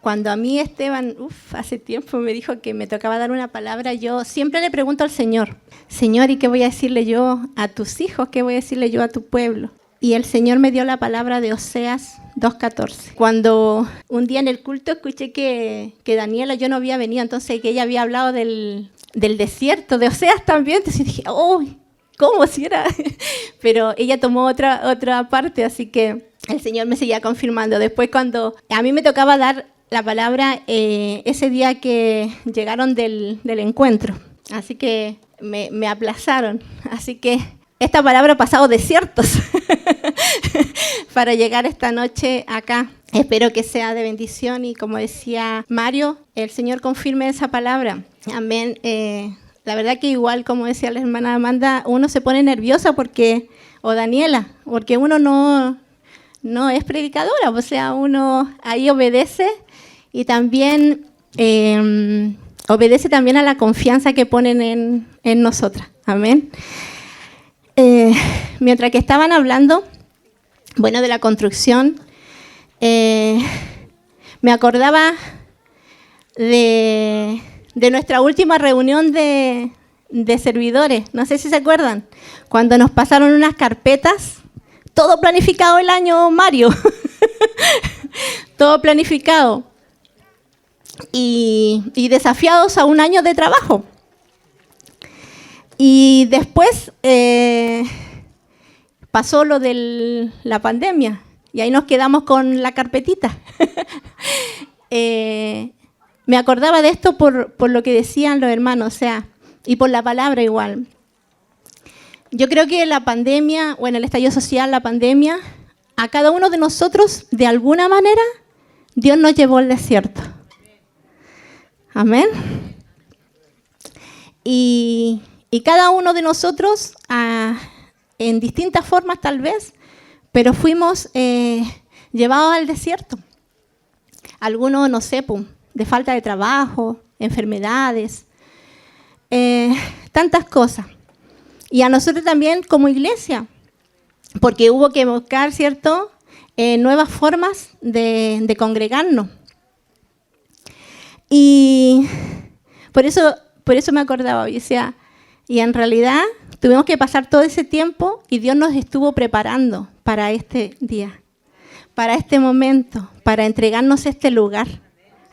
cuando a mí Esteban, hace tiempo me dijo que me tocaba dar una palabra, yo siempre le pregunto al Señor, Señor, ¿y qué voy a decirle yo a tus hijos? ¿Qué voy a decirle yo a tu pueblo? Y el Señor me dio la palabra de Oseas 2:14. Cuando un día en el culto escuché que Daniela, yo no había venido, entonces que ella había hablado del desierto, de Oseas también, entonces dije, ¡uy! ¿Cómo si era? Pero ella tomó otra parte, así que el Señor me seguía confirmando. Después cuando a mí me tocaba dar la palabra ese día que llegaron del encuentro, así que me aplazaron. Así que esta palabra ha pasado desiertos para llegar esta noche acá. Espero que sea de bendición y como decía Mario, el Señor confirme esa palabra. Amén. La verdad que igual, como decía la hermana Amanda, uno se pone nerviosa o Daniela, porque uno no es predicadora, o sea, uno ahí obedece y también obedece también a la confianza que ponen en nosotras. Amén. Mientras que estaban hablando, bueno, de la construcción, me acordaba de nuestra última reunión de servidores, no sé si se acuerdan, cuando nos pasaron unas carpetas, todo planificado el año, Mario, todo planificado y desafiados a un año de trabajo. Y después pasó lo de la pandemia y ahí nos quedamos con la carpetita. Me acordaba de esto por lo que decían los hermanos, o sea, y por la palabra igual. Yo creo que la pandemia, o en el estallido social, la pandemia, a cada uno de nosotros, de alguna manera, Dios nos llevó al desierto. Amén. Y cada uno de nosotros, en distintas formas tal vez, pero fuimos llevados al desierto. Algunos, no sé, de falta de trabajo, enfermedades, tantas cosas. Y a nosotros también como iglesia, porque hubo que buscar, ¿cierto?, nuevas formas de congregarnos. Y por eso me acordaba, y decía, y en realidad tuvimos que pasar todo ese tiempo y Dios nos estuvo preparando para este día, para este momento, para entregarnos este lugar.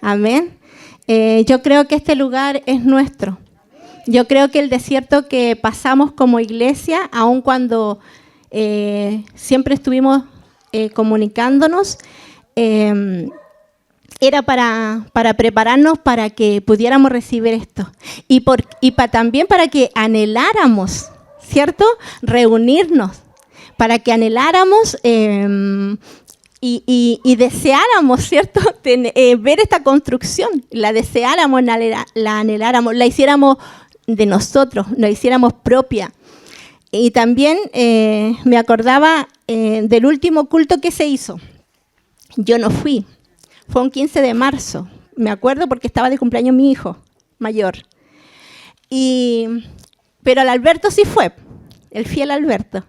Amén. Yo creo que este lugar es nuestro. Yo creo que el desierto que pasamos como iglesia, aun cuando siempre estuvimos comunicándonos, era para prepararnos para que pudiéramos recibir esto. Y también para que anheláramos, ¿cierto?, reunirnos, para que anheláramos y deseáramos, ¿cierto?, ver esta construcción, la deseáramos, la anheláramos, la hiciéramos de nosotros, la hiciéramos propia. Y también me acordaba del último culto que se hizo. Yo no fui, fue un 15 de marzo, me acuerdo porque estaba de cumpleaños mi hijo mayor. Pero el Alberto sí fue, el fiel Alberto.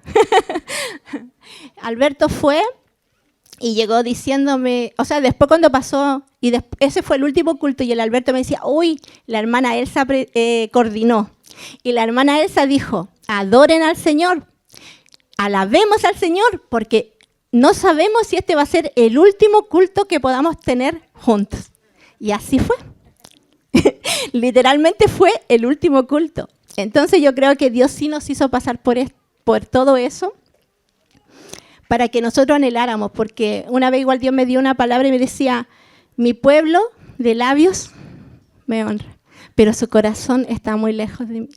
Alberto fue y llegó diciéndome, o sea, después cuando pasó, ese fue el último culto, y el Alberto me decía, uy, la hermana Elsa coordinó. Y la hermana Elsa dijo, adoren al Señor, alabemos al Señor, porque no sabemos si este va a ser el último culto que podamos tener juntos. Y así fue. Literalmente fue el último culto. Entonces yo creo que Dios sí nos hizo pasar por todo eso, para que nosotros anheláramos, porque una vez igual Dios me dio una palabra y me decía, mi pueblo de labios me honra, pero su corazón está muy lejos de mí.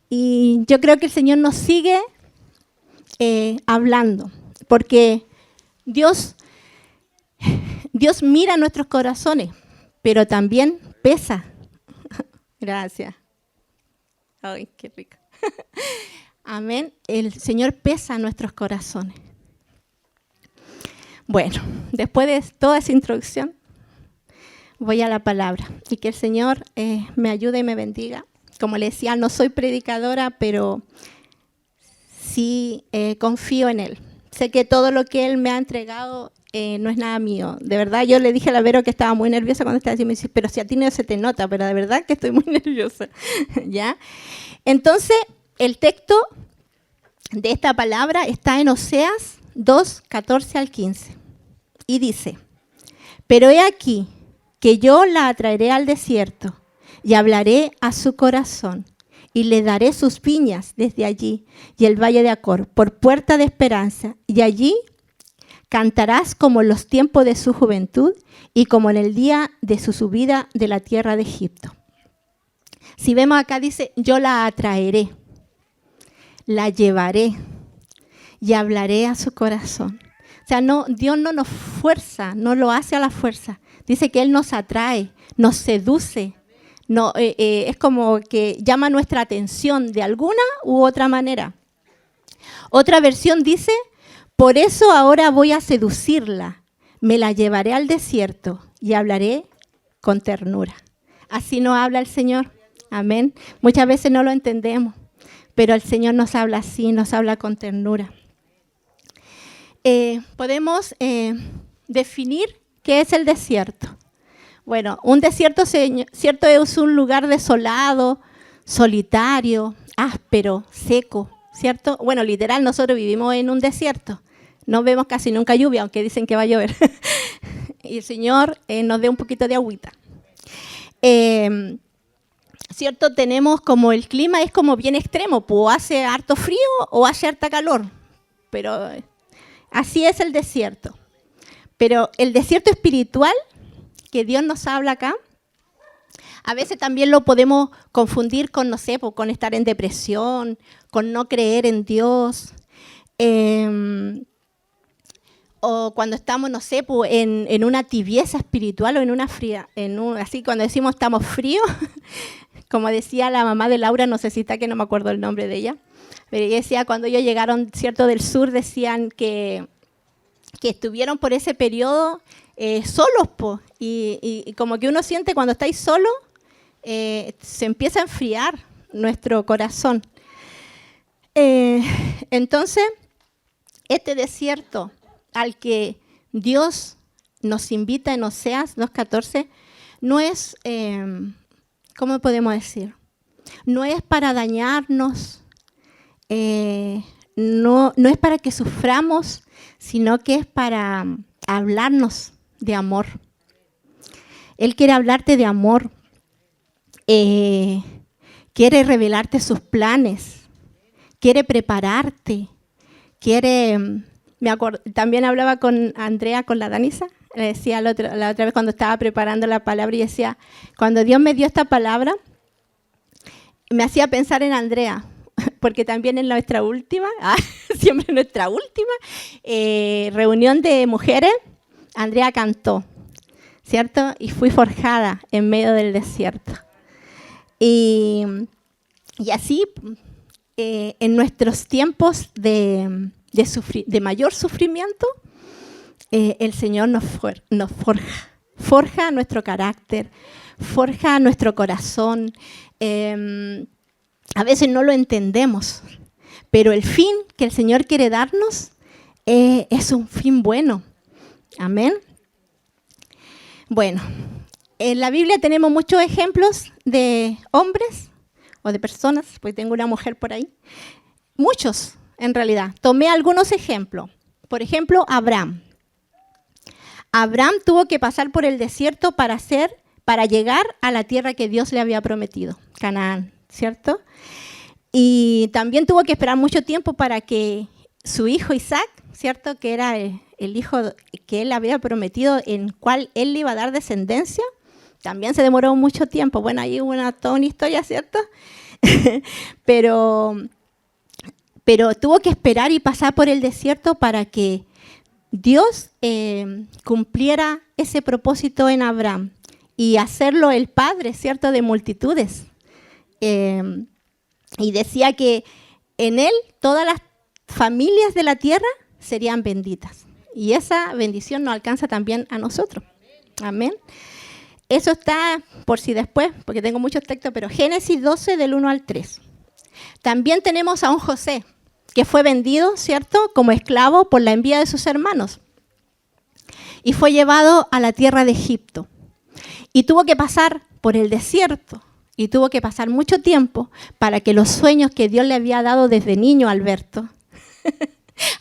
Y yo creo que el Señor nos sigue hablando, porque Dios mira nuestros corazones, pero también pesa. Gracias. Ay, qué rico. Amén. El Señor pesa nuestros corazones. Bueno, después de toda esa introducción, voy a la palabra. Y que el Señor me ayude y me bendiga. Como le decía, no soy predicadora, pero sí confío en Él. Sé que todo lo que Él me ha entregado no es nada mío. De verdad, yo le dije a la Vero que estaba muy nerviosa cuando estaba así, me dice, pero si a ti no se te nota, pero de verdad que estoy muy nerviosa. ¿Ya? Entonces, el texto de esta palabra está en Oseas 2, 14 al 15. Y dice, pero he aquí que yo la atraeré al desierto y hablaré a su corazón y le daré sus viñas desde allí y el valle de Acor por puerta de esperanza, y allí cantarás como en los tiempos de su juventud y como en el día de su subida de la tierra de Egipto. Si vemos acá dice, yo la atraeré, la llevaré y hablaré a su corazón. O sea, no, Dios no nos fuerza, no lo hace a la fuerza. Dice que Él nos atrae, nos seduce. No, es como que llama nuestra atención de alguna u otra manera. Otra versión dice, por eso ahora voy a seducirla, me la llevaré al desierto y hablaré con ternura. Así nos habla el Señor. Amén. Muchas veces no lo entendemos, pero el Señor nos habla así, nos habla con ternura. Podemos definir qué es el desierto. Bueno, un desierto, cierto, es un lugar desolado, solitario, áspero, seco, ¿cierto? Bueno, literal, nosotros vivimos en un desierto. No vemos casi nunca lluvia, aunque dicen que va a llover. Y el Señor nos dé un poquito de agüita. ¿Cierto? Tenemos como el clima es como bien extremo, pues o hace harto frío o hace harta calor. Pero así es el desierto. Pero el desierto espiritual que Dios nos habla acá, a veces también lo podemos confundir con, no sé, con estar en depresión, con no creer en Dios, o cuando estamos, no sé, en una tibieza espiritual o en una fría, así cuando decimos estamos fríos, como decía la mamá de Laura, no sé si está, que no me acuerdo el nombre de ella, pero ella decía, cuando ellos llegaron, cierto, del sur, decían que estuvieron por ese periodo solos, y como que uno siente cuando estáis solo, se empieza a enfriar nuestro corazón. Entonces, este desierto al que Dios nos invita en Oseas 2:14, no es, ¿cómo podemos decir? No es para dañarnos, no es para que suframos, sino que es para hablarnos de amor. Él quiere hablarte de amor, quiere revelarte sus planes, quiere prepararte, también hablaba con Andrea, con la Danisa, le decía la otra vez cuando estaba preparando la palabra y decía, cuando Dios me dio esta palabra, me hacía pensar en Andrea, porque también en nuestra última, siempre nuestra última reunión de mujeres, Andrea cantó, ¿cierto? Y fui forjada en medio del desierto. Y así, en nuestros tiempos de mayor sufrimiento, el Señor nos forja nuestro carácter, forja nuestro corazón. A veces no lo entendemos, pero el fin que el Señor quiere darnos es un fin bueno. Amén. Bueno, en la Biblia tenemos muchos ejemplos de hombres o de personas, pues tengo una mujer por ahí. Muchos, en realidad. Tomé algunos ejemplos. Por ejemplo, Abraham. Abraham tuvo que pasar por el desierto para llegar a la tierra que Dios le había prometido, Canaán, ¿cierto? Y también tuvo que esperar mucho tiempo para que su hijo Isaac, ¿cierto? Que era el hijo que él había prometido, en cual él le iba a dar descendencia, también se demoró mucho tiempo. Bueno, ahí hubo toda una historia, ¿cierto? pero tuvo que esperar y pasar por el desierto para que Dios cumpliera ese propósito en Abraham y hacerlo el padre, ¿cierto?, de multitudes. Y decía que en él todas las familias de la tierra serían benditas. Y esa bendición nos alcanza también a nosotros. Amén. Eso está por si después, porque tengo muchos textos, pero Génesis 12 del 1 al 3. También tenemos a un José, que fue vendido, ¿cierto?, como esclavo por la envidia de sus hermanos. y fue llevado a la tierra de Egipto. Y tuvo que pasar por el desierto y tuvo que pasar mucho tiempo para que los sueños que Dios le había dado desde niño a Alberto,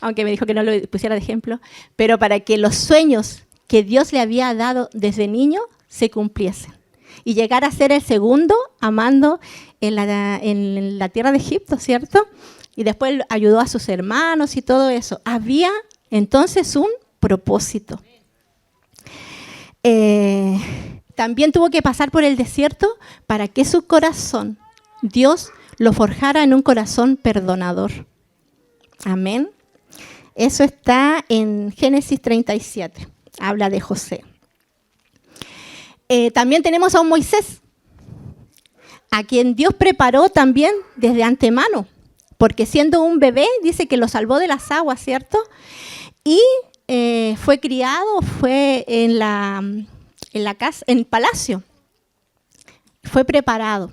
aunque me dijo que no lo pusiera de ejemplo, pero para que los sueños que Dios le había dado desde niño se cumpliesen y llegar a ser el segundo amando en la tierra de Egipto, ¿cierto? Y después ayudó a sus hermanos y todo eso. Había entonces un propósito. También tuvo que pasar por el desierto para que su corazón, Dios lo forjara en un corazón perdonador. Amén. Eso está en Génesis 37. Habla de José. También tenemos a un Moisés, a quien Dios preparó también desde antemano, porque siendo un bebé, dice que lo salvó de las aguas, ¿cierto? Y fue criado, fue en la casa, en el palacio, fue preparado.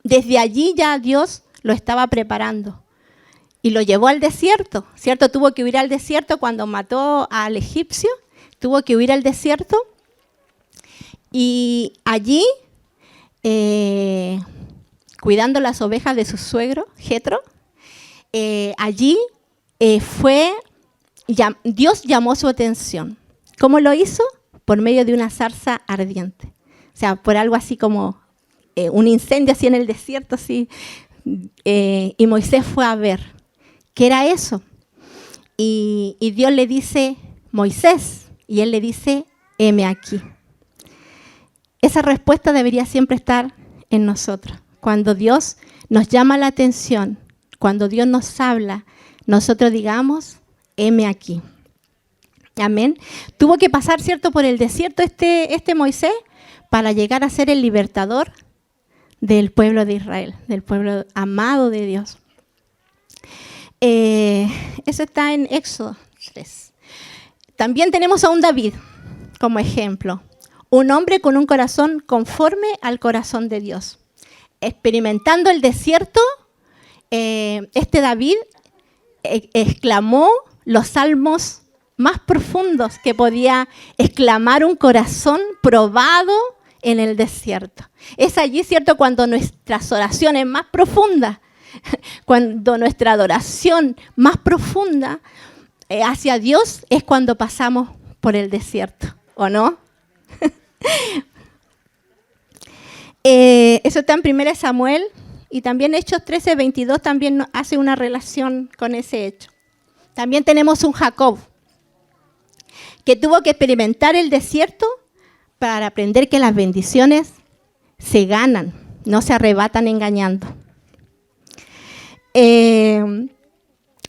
Desde allí ya Dios lo estaba preparando y lo llevó al desierto, ¿cierto? Tuvo que huir al desierto cuando mató al egipcio, tuvo que huir al desierto y allí, cuidando las ovejas de su suegro, Jetro, allí Dios llamó su atención. ¿Cómo lo hizo? Por medio de una zarza ardiente. O sea, por algo así como un incendio así en el desierto, así. Y Moisés fue a ver qué era eso. Y Dios le dice, Moisés, y él le dice, heme aquí. Esa respuesta debería siempre estar en nosotros. Cuando Dios nos llama la atención, cuando Dios nos habla, nosotros digamos, heme aquí. Amén. Tuvo que pasar, ¿cierto?, por el desierto este Moisés para llegar a ser el libertador del pueblo de Israel, del pueblo amado de Dios. Eso está en Éxodo 3. También tenemos a un David como ejemplo. Un hombre con un corazón conforme al corazón de Dios. Experimentando el desierto, este David exclamó los salmos más profundos que podía exclamar un corazón probado en el desierto. Es allí, ¿cierto?, cuando nuestras oraciones más profundas, cuando nuestra adoración más profunda hacia Dios es cuando pasamos por el desierto, ¿o no? Eso está en 1 Samuel y también Hechos 13:22 también hace una relación con ese hecho. También tenemos un Jacob que tuvo que experimentar el desierto para aprender que las bendiciones se ganan, no se arrebatan engañando.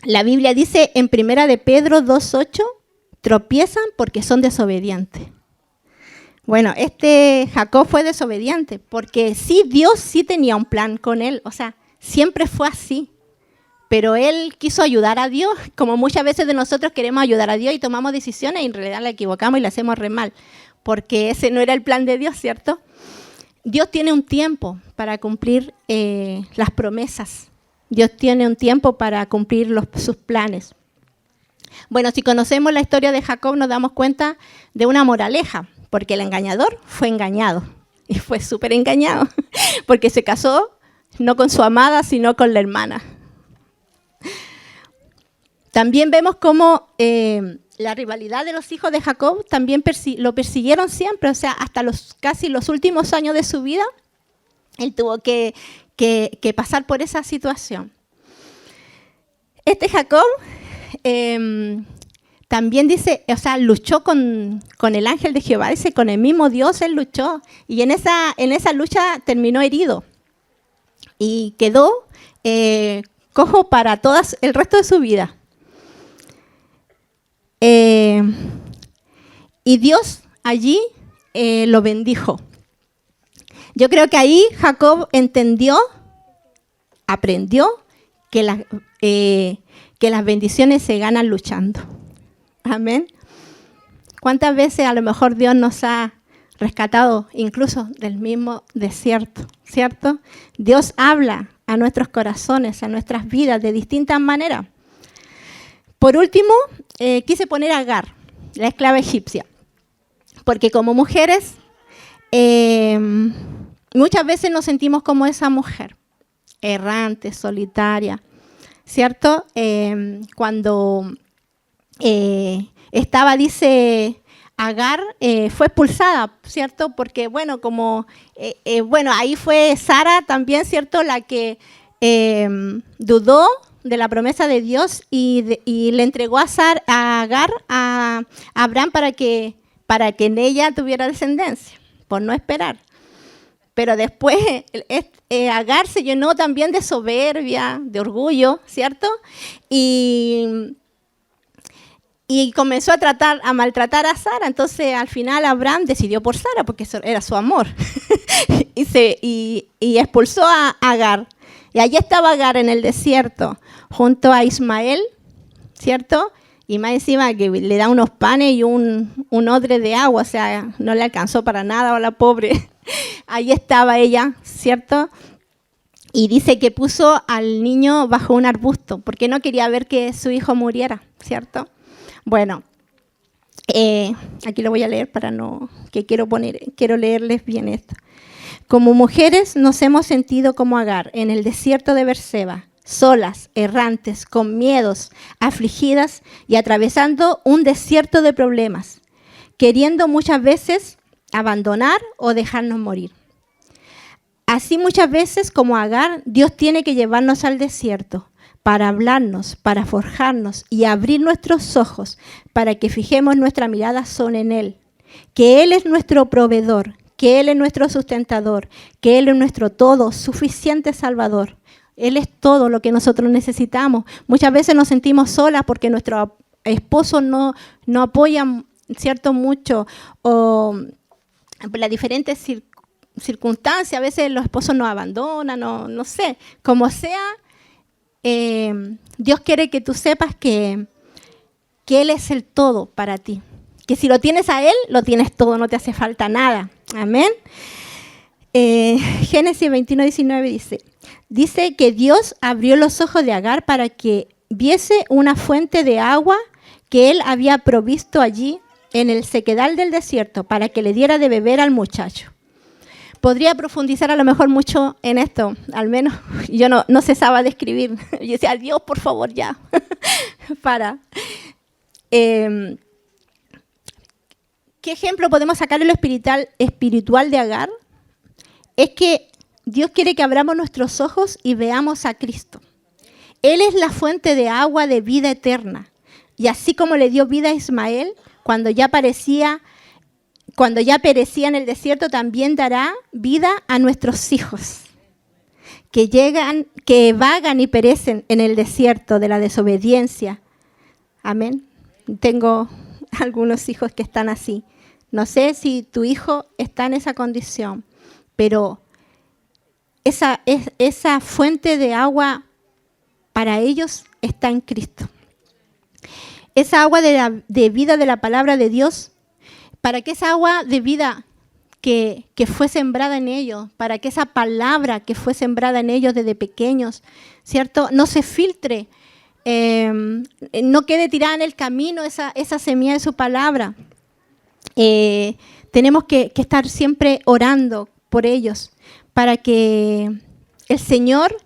La Biblia dice en 1 de Pedro 2:8, tropiezan porque son desobedientes. Bueno, este Jacob fue desobediente porque sí, Dios sí tenía un plan con él, o sea, siempre fue así. Pero él quiso ayudar a Dios, como muchas veces de nosotros queremos ayudar a Dios y tomamos decisiones y en realidad la equivocamos y la hacemos re mal, porque ese no era el plan de Dios, ¿cierto? Dios tiene un tiempo para cumplir las promesas. Dios tiene un tiempo para cumplir sus planes. Bueno, si conocemos la historia de Jacob nos damos cuenta de una moraleja, porque el engañador fue engañado y fue súper engañado, porque se casó no con su amada, sino con la hermana. También vemos cómo la rivalidad de los hijos de Jacob también lo persiguieron siempre, o sea, hasta casi los últimos años de su vida, él tuvo que pasar por esa situación. Este Jacob también dice, o sea, luchó con el ángel de Jehová, dice, con el mismo Dios él luchó, y en esa lucha terminó herido y quedó cojo para todo el resto de su vida. Y Dios allí lo bendijo. Yo creo que ahí Jacob aprendió que las bendiciones se ganan luchando. Amén. ¿Cuántas veces a lo mejor Dios nos ha rescatado incluso del mismo desierto, ¿cierto? Dios habla a nuestros corazones, a nuestras vidas de distintas maneras. Por último, quise poner a Agar, la esclava egipcia. Porque como mujeres, muchas veces nos sentimos como esa mujer, errante, solitaria, ¿cierto? Cuando estaba, dice, Agar, fue expulsada, ¿cierto? Porque, bueno, ahí fue Sara también, ¿cierto? La que dudó de la promesa de Dios y le entregó a Agar a Abraham para que en ella tuviera descendencia, por no esperar. Pero después Agar se llenó también de soberbia, de orgullo, ¿cierto? Y comenzó a maltratar a Sara. Entonces, al final, Abraham decidió por Sara, porque eso era su amor. y expulsó a Agar. Y allí estaba Agar en el desierto, junto a Ismael, ¿cierto? Y más encima que le da unos panes y un odre de agua, o sea, no le alcanzó para nada a la pobre. Ahí estaba ella, ¿cierto? Y dice que puso al niño bajo un arbusto, porque no quería ver que su hijo muriera, ¿cierto? Bueno, aquí lo voy a leer quiero leerles bien esto. Como mujeres nos hemos sentido como Agar en el desierto de Berseba, solas, errantes, con miedos, afligidas y atravesando un desierto de problemas, queriendo muchas veces abandonar o dejarnos morir. Así muchas veces como Agar, Dios tiene que llevarnos al desierto para hablarnos, para forjarnos y abrir nuestros ojos para que fijemos nuestra mirada solo en Él, que Él es nuestro proveedor, que Él es nuestro sustentador, que Él es nuestro todo suficiente Salvador. Él es todo lo que nosotros necesitamos. Muchas veces nos sentimos solas porque nuestro esposo no apoya, ¿cierto? Mucho, o las diferentes circunstancias, a veces los esposos nos abandonan, no sé, como sea, Dios quiere que tú sepas que Él es el todo para ti, que si lo tienes a Él, lo tienes todo, no te hace falta nada. Amén. Génesis 21:19 dice que Dios abrió los ojos de Agar para que viese una fuente de agua que Él había provisto allí en el sequedal del desierto para que le diera de beber al muchacho. Podría profundizar a lo mejor mucho en esto, al menos yo no cesaba de escribir. Yo decía, Dios, por favor, ya, para. ¿Qué ejemplo podemos sacar en lo espiritual de Agar? Es que Dios quiere que abramos nuestros ojos y veamos a Cristo. Él es la fuente de agua de vida eterna. Y así como le dio vida a Ismael, cuando ya perecía en el desierto, también dará vida a nuestros hijos, que vagan y perecen en el desierto de la desobediencia. Amén. Tengo algunos hijos que están así. No sé si tu hijo está en esa condición, pero esa fuente de agua para ellos está en Cristo. Esa agua de vida de la palabra de Dios, para que esa agua de vida que fue sembrada en ellos, para que esa palabra que fue sembrada en ellos desde pequeños, ¿cierto? No se filtre, no quede tirada en el camino esa semilla de su palabra. Tenemos que estar siempre orando por ellos para que el Señor,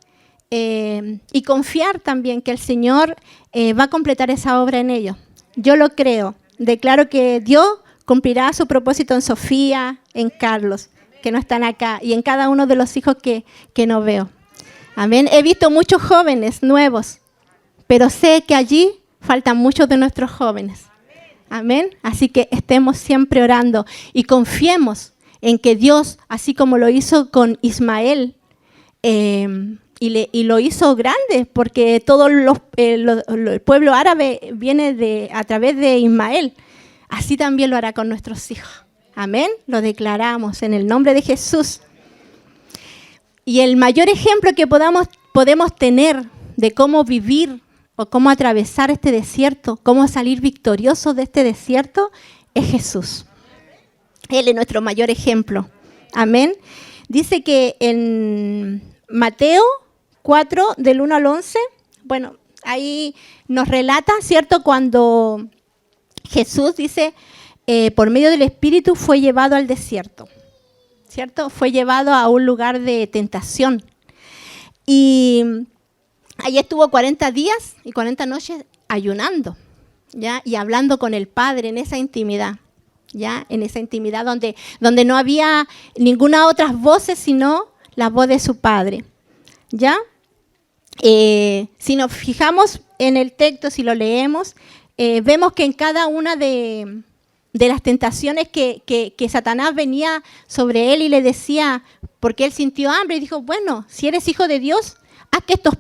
y confiar también que el Señor va a completar esa obra en ellos. Yo lo creo. Declaro que Dios cumplirá su propósito en Sofía, en Carlos, que no están acá, y en cada uno de los hijos que no veo. Amén. He visto muchos jóvenes nuevos, pero sé que allí faltan muchos de nuestros jóvenes. Amén. Así que estemos siempre orando y confiemos en que Dios, así como lo hizo con Ismael, y lo hizo grande, porque todo el pueblo árabe viene a través de Ismael. Así también lo hará con nuestros hijos. Amén. Lo declaramos en el nombre de Jesús. Y el mayor ejemplo que podemos tener de cómo vivir o cómo atravesar este desierto, cómo salir victoriosos de este desierto, es Jesús. Él es nuestro mayor ejemplo. Amén. Dice que en Mateo 4, del 1 al 11, bueno, ahí nos relata, ¿cierto? Cuando Jesús dice, por medio del Espíritu fue llevado al desierto, ¿cierto? Fue llevado a un lugar de tentación. Y allí estuvo 40 días y 40 noches ayunando, ¿ya? Y hablando con el Padre en esa intimidad, ¿ya? En esa intimidad donde no había ninguna otra voz sino la voz de su Padre, ¿ya? Si nos fijamos en el texto, si lo leemos, vemos que en cada una de las tentaciones que Satanás venía sobre él y le decía, porque él sintió hambre y dijo, bueno, si eres hijo de Dios, haz que estas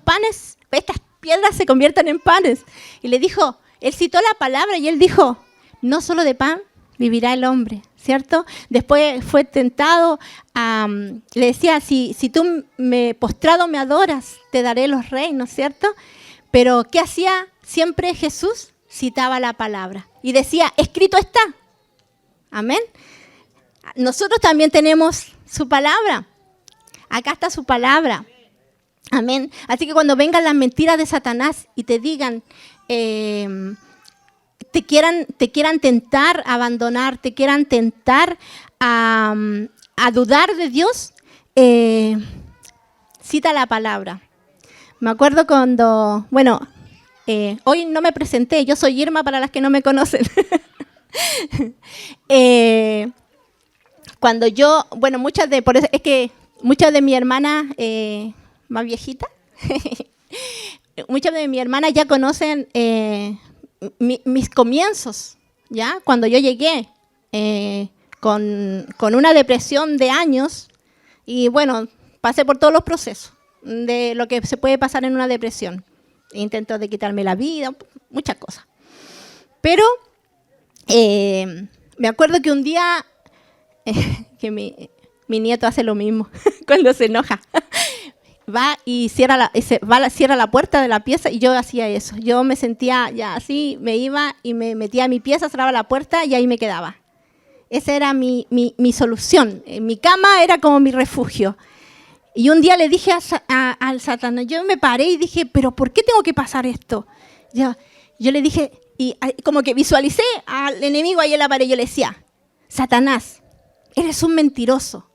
piedras se conviertan en panes. Y le dijo, él citó la palabra y él dijo, no solo de pan vivirá el hombre, ¿cierto? Después fue tentado, le decía, si tú postrado me adoras, te daré los reinos, ¿cierto? Pero ¿qué hacía siempre Jesús? Citaba la palabra y decía, escrito está. Amén. Nosotros también tenemos su palabra. Acá está su palabra. Amén. Así que cuando vengan las mentiras de Satanás y te digan, te quieran tentar a abandonar, te quieran tentar a dudar de Dios, cita la palabra. Me acuerdo cuando, hoy no me presenté, yo soy Irma para las que no me conocen. Cuando yo, por eso es que muchas de mi hermana más viejita, muchas de mi hermana ya conocen mis comienzos, ¿ya? Cuando yo llegué con una depresión de años y pasé por todos los procesos de lo que se puede pasar en una depresión. Intentos de quitarme la vida, muchas cosas. Pero me acuerdo que un día, que mi nieto hace lo mismo cuando se enoja. Va y cierra la puerta de la pieza y yo hacía eso. Yo me sentía ya así, me iba y me metía a mi pieza, cerraba la puerta y ahí me quedaba. Esa era mi solución. Mi cama era como mi refugio. Y un día le dije al Satanás, yo me paré y dije, ¿pero por qué tengo que pasar esto? Yo le dije, y como que visualicé al enemigo ahí en la pared, yo le decía, Satanás, eres un mentiroso.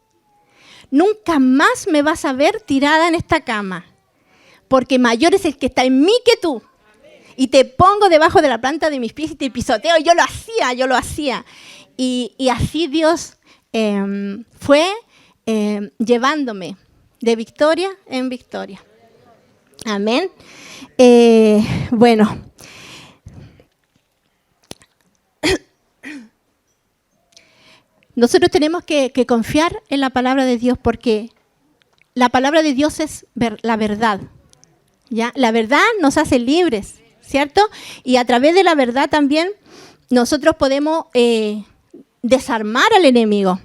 Nunca más me vas a ver tirada en esta cama, porque mayor es el que está en mí que tú. Y te pongo debajo de la planta de mis pies y te pisoteo. Y yo lo hacía. Y así Dios fue llevándome de victoria en victoria. Amén. Nosotros tenemos que confiar en la palabra de Dios porque la palabra de Dios es la verdad, ¿ya? La verdad nos hace libres, ¿cierto? Y a través de la verdad también nosotros podemos desarmar al enemigo.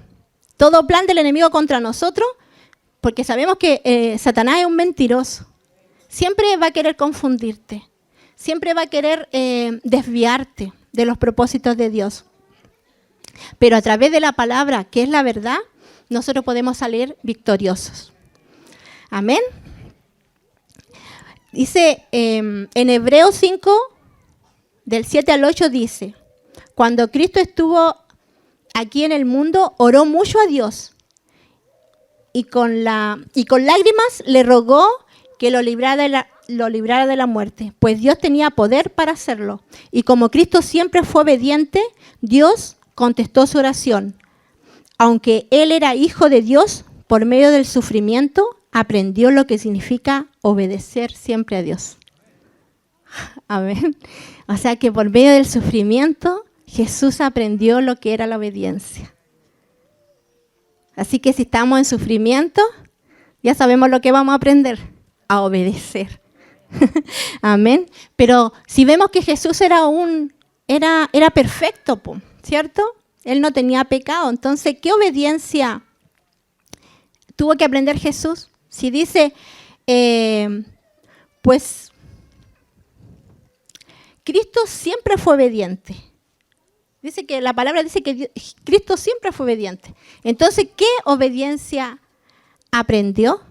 Todo plan del enemigo contra nosotros, porque sabemos que Satanás es un mentiroso. Siempre va a querer confundirte, siempre va a querer desviarte de los propósitos de Dios. Pero a través de la palabra, que es la verdad, nosotros podemos salir victoriosos. Amén. Dice en Hebreos 5, del 7 al 8, dice, cuando Cristo estuvo aquí en el mundo, oró mucho a Dios y con lágrimas le rogó que lo librara de la muerte, pues Dios tenía poder para hacerlo. Y como Cristo siempre fue obediente, Dios contestó su oración. Aunque él era hijo de Dios, por medio del sufrimiento, aprendió lo que significa obedecer siempre a Dios. Amén. O sea que por medio del sufrimiento, Jesús aprendió lo que era la obediencia. Así que si estamos en sufrimiento, ya sabemos lo que vamos a aprender, a obedecer. Amén. Pero si vemos que Jesús era perfecto, ¿cierto? Él no tenía pecado. Entonces, ¿qué obediencia tuvo que aprender Jesús? Si dice, pues, Cristo siempre fue obediente. Dice que la palabra dice que Cristo siempre fue obediente. Entonces, ¿qué obediencia aprendió?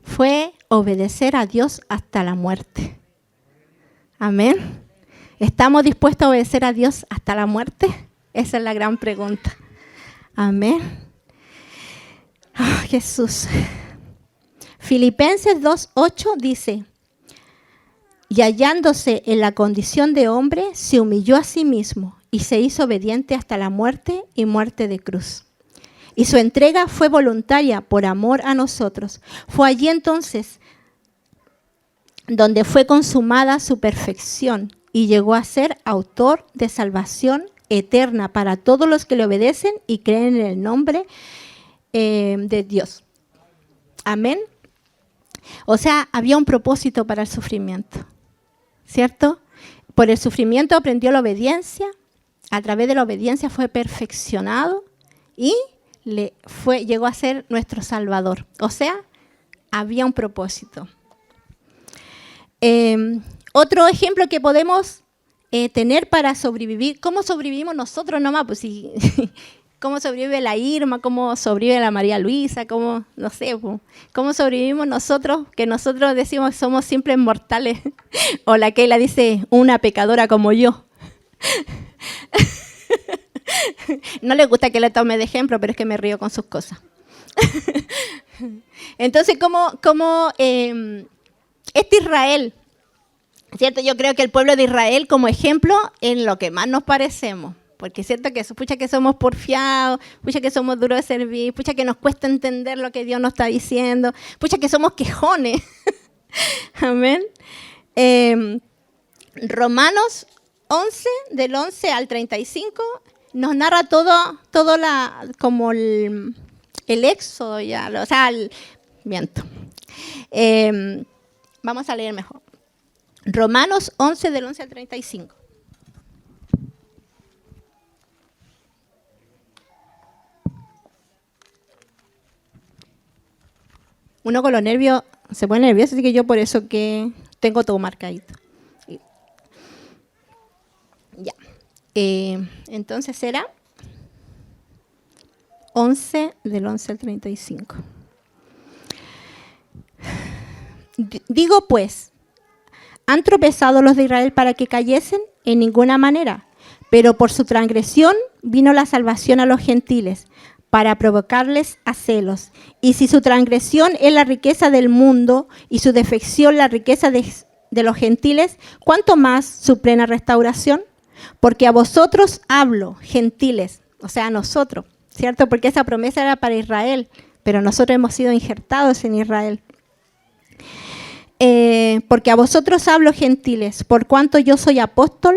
Fue obedecer a Dios hasta la muerte. Amén. ¿Estamos dispuestos a obedecer a Dios hasta la muerte? Esa es la gran pregunta. Amén. Oh, Jesús. Filipenses 2:8 dice, y hallándose en la condición de hombre, se humilló a sí mismo y se hizo obediente hasta la muerte y muerte de cruz. Y su entrega fue voluntaria por amor a nosotros. Fue allí entonces donde fue consumada su perfección y llegó a ser autor de salvación eterna para todos los que le obedecen y creen en el nombre de Dios. Amén. O sea, había un propósito para el sufrimiento, ¿cierto? Por el sufrimiento aprendió la obediencia, a través de la obediencia fue perfeccionado y llegó a ser nuestro Salvador. O sea, había un propósito. Otro ejemplo que podemos tener para sobrevivir, ¿cómo sobrevivimos nosotros nomás? Pues sí, ¿cómo sobrevive la Irma? ¿Cómo sobrevive la María Luisa? ¿Cómo, no sé, cómo sobrevivimos nosotros? Que nosotros decimos somos simples mortales. O la Keila dice, una pecadora como yo. No le gusta que le tome de ejemplo, pero es que me río con sus cosas. Entonces, ¿cómo este Israel, ¿cierto? Yo creo que el pueblo de Israel como ejemplo en lo que más nos parecemos. Porque es cierto que pucha que somos porfiados, pucha que somos duros de servir, pucha que nos cuesta entender lo que Dios nos está diciendo, pucha que somos quejones. Amén. Romanos 11, del 11 al 35, nos narra todo como el éxodo, ya, o sea, miento. Vamos a leer mejor. Romanos 11, del 11 al 35. Uno con los nervios se pone nervioso, así que yo por eso que tengo todo marcadito. Ya. Entonces será 11 del 11 al 35. Digo pues, ¿han tropezado los de Israel para que cayesen? En ninguna manera. Pero por su transgresión vino la salvación a los gentiles, para provocarles a celos. Y si su transgresión es la riqueza del mundo y su defección la riqueza de los gentiles, ¿cuánto más su plena restauración? Porque a vosotros hablo, gentiles, o sea, a nosotros, ¿cierto? Porque esa promesa era para Israel, pero nosotros hemos sido injertados en Israel. Porque a vosotros hablo, gentiles, por cuanto yo soy apóstol,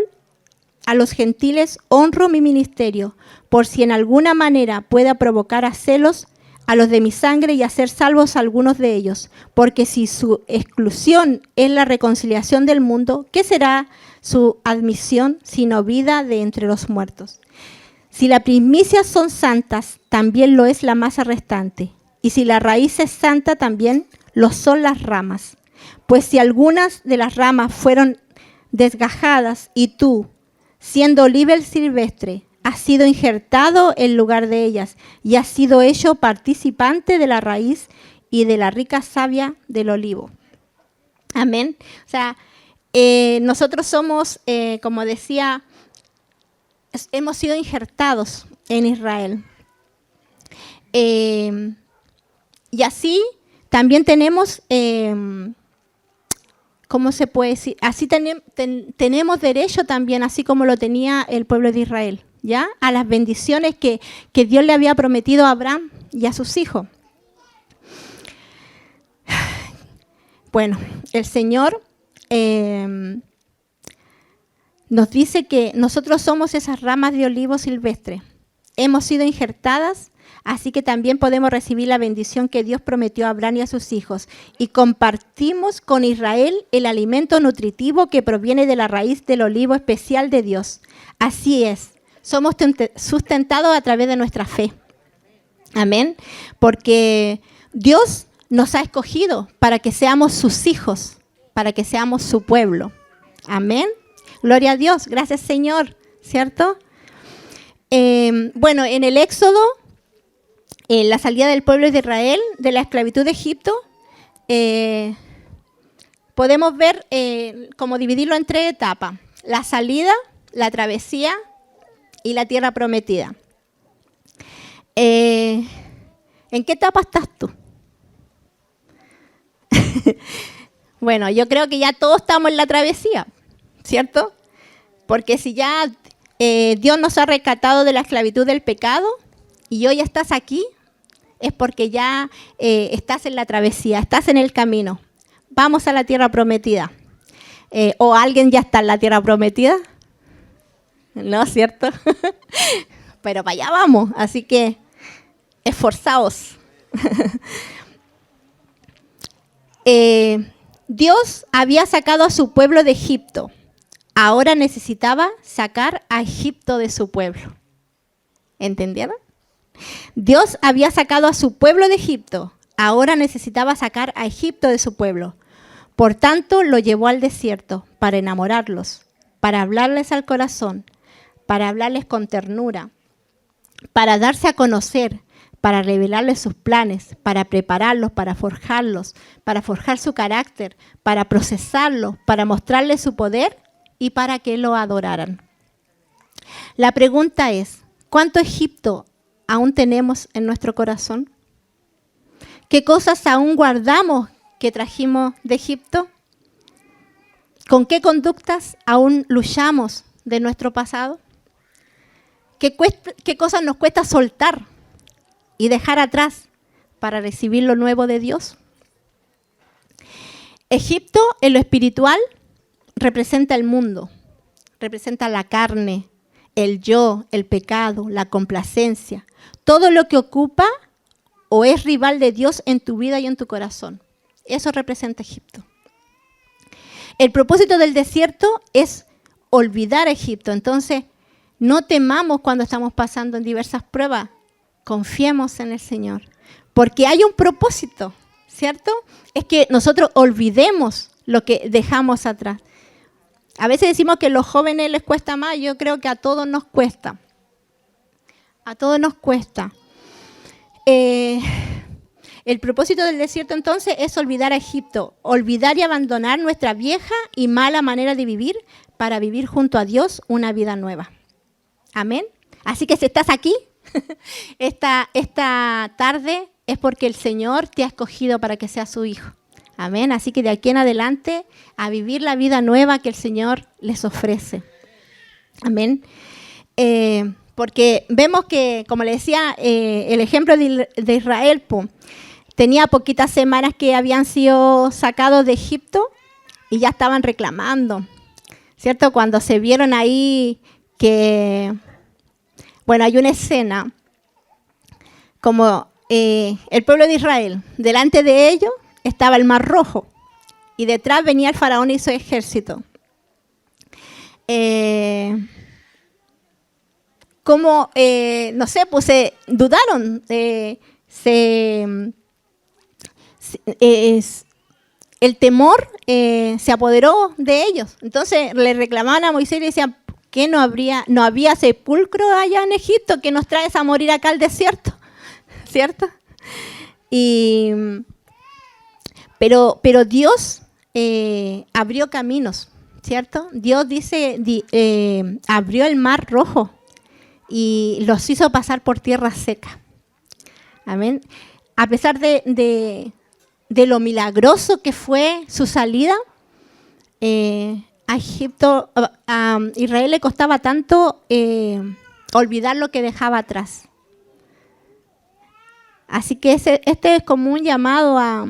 a los gentiles honro mi ministerio, por si en alguna manera pueda provocar a celos a los de mi sangre y hacer salvos a algunos de ellos. Porque si su exclusión es la reconciliación del mundo, ¿qué será su admisión sino vida de entre los muertos? Si las primicias son santas, también lo es la masa restante. Y si la raíz es santa, también lo son las ramas. Pues si algunas de las ramas fueron desgajadas y tú, siendo oliva silvestre, has sido injertado en lugar de ellas y has sido hecho participante de la raíz y de la rica savia del olivo. Amén. O sea, nosotros somos, como decía, hemos sido injertados en Israel. Y así también tenemos, ¿cómo se puede decir? Así tenemos derecho también, así como lo tenía el pueblo de Israel, ¿ya? A las bendiciones que Dios le había prometido a Abraham y a sus hijos. Bueno, el Señor nos dice que nosotros somos esas ramas de olivo silvestre. Hemos sido injertadas, así que también podemos recibir la bendición que Dios prometió a Abraham y a sus hijos. Y compartimos con Israel el alimento nutritivo que proviene de la raíz del olivo especial de Dios. Así es, somos sustentados a través de nuestra fe. Amén. Porque Dios nos ha escogido para que seamos sus hijos, para que seamos su pueblo. Amén. Gloria a Dios. Gracias, Señor. ¿Cierto? Bueno, en el Éxodo, en la salida del pueblo de Israel de la esclavitud de Egipto, podemos ver cómo dividirlo en tres etapas. La salida, la travesía y la tierra prometida. ¿En qué etapa estás tú? Bueno, yo creo que ya todos estamos en la travesía, ¿cierto? Porque si ya Dios nos ha rescatado de la esclavitud del pecado y hoy estás aquí, es porque ya estás en la travesía, estás en el camino. Vamos a la tierra prometida. ¿O alguien ya está en la tierra prometida? ¿No, cierto? Pero para allá vamos, así que esforzaos. Dios había sacado a su pueblo de Egipto. Ahora necesitaba sacar a Egipto de su pueblo. ¿Entendieron? Dios había sacado a su pueblo de Egipto. Ahora necesitaba sacar a Egipto de su pueblo. Por tanto, lo llevó al desierto para enamorarlos, para hablarles al corazón, para hablarles con ternura, para darse a conocer, para revelarles sus planes, para prepararlos, para forjar su carácter, para procesarlos, para mostrarles su poder y para que lo adoraran. La pregunta es, ¿cuánto Egipto aún tenemos en nuestro corazón? ¿Qué cosas aún guardamos que trajimos de Egipto? ¿Con qué conductas aún luchamos de nuestro pasado? ¿Qué cosas nos cuesta soltar y dejar atrás para recibir lo nuevo de Dios? Egipto, en lo espiritual, representa el mundo, representa la carne, el yo, el pecado, la complacencia, todo lo que ocupa o es rival de Dios en tu vida y en tu corazón. Eso representa Egipto. El propósito del desierto es olvidar a Egipto. Entonces, no temamos cuando estamos pasando en diversas pruebas. Confiemos en el Señor. Porque hay un propósito, ¿cierto? Es que nosotros olvidemos lo que dejamos atrás. A veces decimos que a los jóvenes les cuesta más. Yo creo que a todos nos cuesta. A todos nos cuesta. El propósito del desierto entonces es olvidar a Egipto, olvidar y abandonar nuestra vieja y mala manera de vivir para vivir junto a Dios una vida nueva. Amén. Así que si estás aquí, esta tarde es porque el Señor te ha escogido para que seas su hijo. Amén. Así que de aquí en adelante a vivir la vida nueva que el Señor les ofrece. Amén. Porque vemos que, como le decía, el ejemplo de Israel, tenía poquitas semanas que habían sido sacados de Egipto y ya estaban reclamando, ¿cierto? Cuando se vieron ahí que, bueno, hay una escena como el pueblo de Israel, delante de ellos estaba el Mar Rojo y detrás venía el faraón y su ejército. No sé, pues dudaron, el temor se apoderó de ellos. Entonces le reclamaban a Moisés y decían, ¿qué no había sepulcro allá en Egipto que nos traes a morir acá al desierto? ¿Cierto? Pero Dios abrió caminos, ¿cierto? Dios abrió el Mar Rojo y los hizo pasar por tierra seca. Amén. A pesar de lo milagroso que fue su salida, a Israel le costaba tanto olvidar lo que dejaba atrás. Así que este es como un llamado a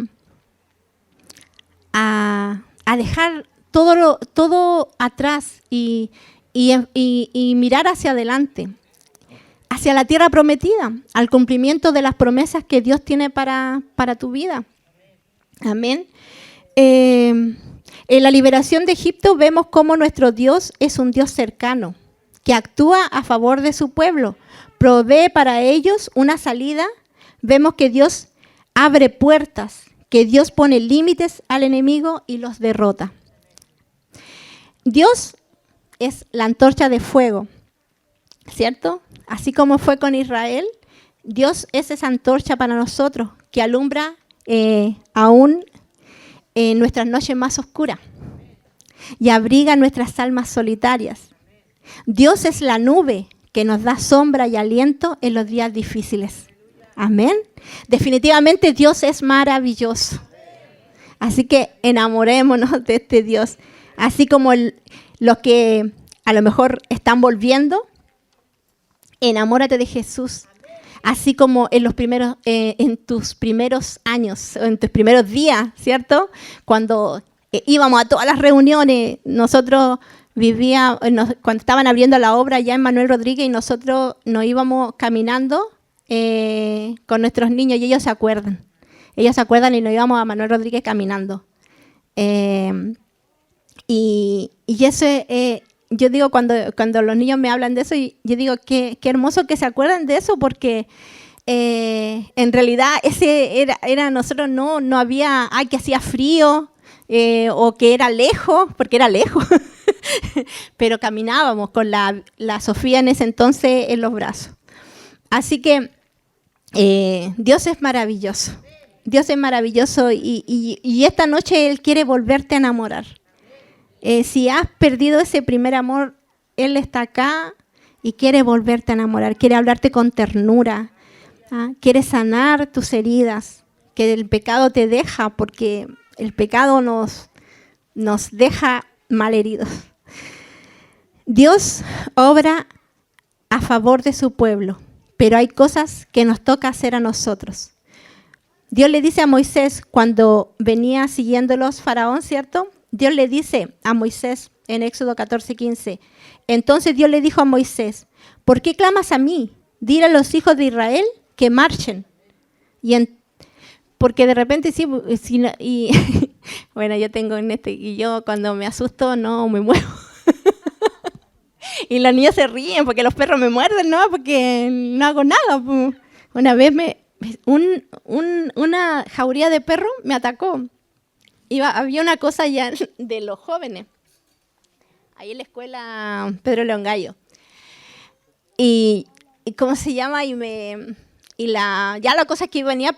dejar todo atrás y mirar hacia adelante, hacia la tierra prometida, al cumplimiento de las promesas que Dios tiene para tu vida. Amén. En la liberación de Egipto vemos cómo nuestro Dios es un Dios cercano, que actúa a favor de su pueblo, provee para ellos una salida. Vemos que Dios abre puertas, que Dios pone límites al enemigo y los derrota. Dios es la antorcha de fuego, ¿cierto? Así como fue con Israel, Dios es esa antorcha para nosotros que alumbra aún en nuestras noches más oscuras y abriga nuestras almas solitarias. Dios es la nube que nos da sombra y aliento en los días difíciles. Amén. Definitivamente Dios es maravilloso. Así que enamorémonos de este Dios. Así como los que a lo mejor están volviendo, enamórate de Jesús. Así como en tus primeros años, en tus primeros días, ¿cierto? Cuando íbamos a todas las reuniones, nosotros cuando estaban abriendo la obra ya en Manuel Rodríguez y nosotros nos íbamos caminando con nuestros niños y ellos se acuerdan. Ellos se acuerdan y nos íbamos a Manuel Rodríguez caminando. Y eso yo digo, cuando los niños me hablan de eso, yo digo, qué hermoso que se acuerdan de eso, porque en realidad ese era nosotros no había, que hacía frío o que era lejos, porque era lejos, pero caminábamos con la Sofía en ese entonces en los brazos. Así que Dios es maravilloso. Dios es maravilloso y esta noche Él quiere volverte a enamorar. Si has perdido ese primer amor, Él está acá y quiere volverte a enamorar, quiere hablarte con ternura, quiere sanar tus heridas, que el pecado te deja, porque el pecado nos deja malheridos. Dios obra a favor de su pueblo, pero hay cosas que nos toca hacer a nosotros. Dios le dice a Moisés, cuando venía siguiéndolos Faraón, ¿cierto? Dios le dice a Moisés en Éxodo 14:15, entonces Dios le dijo a Moisés, ¿por qué clamas a mí? Dile a los hijos de Israel que marchen. Porque de repente bueno, yo tengo y yo cuando me asusto no me muevo. Y los niños se ríen porque los perros me muerden, ¿no? Porque no hago nada. Una vez una jauría de perros me atacó. Había una cosa ya de los jóvenes, ahí en la escuela Pedro León Gallo. Y ¿cómo se llama? Ya la cosa es que venía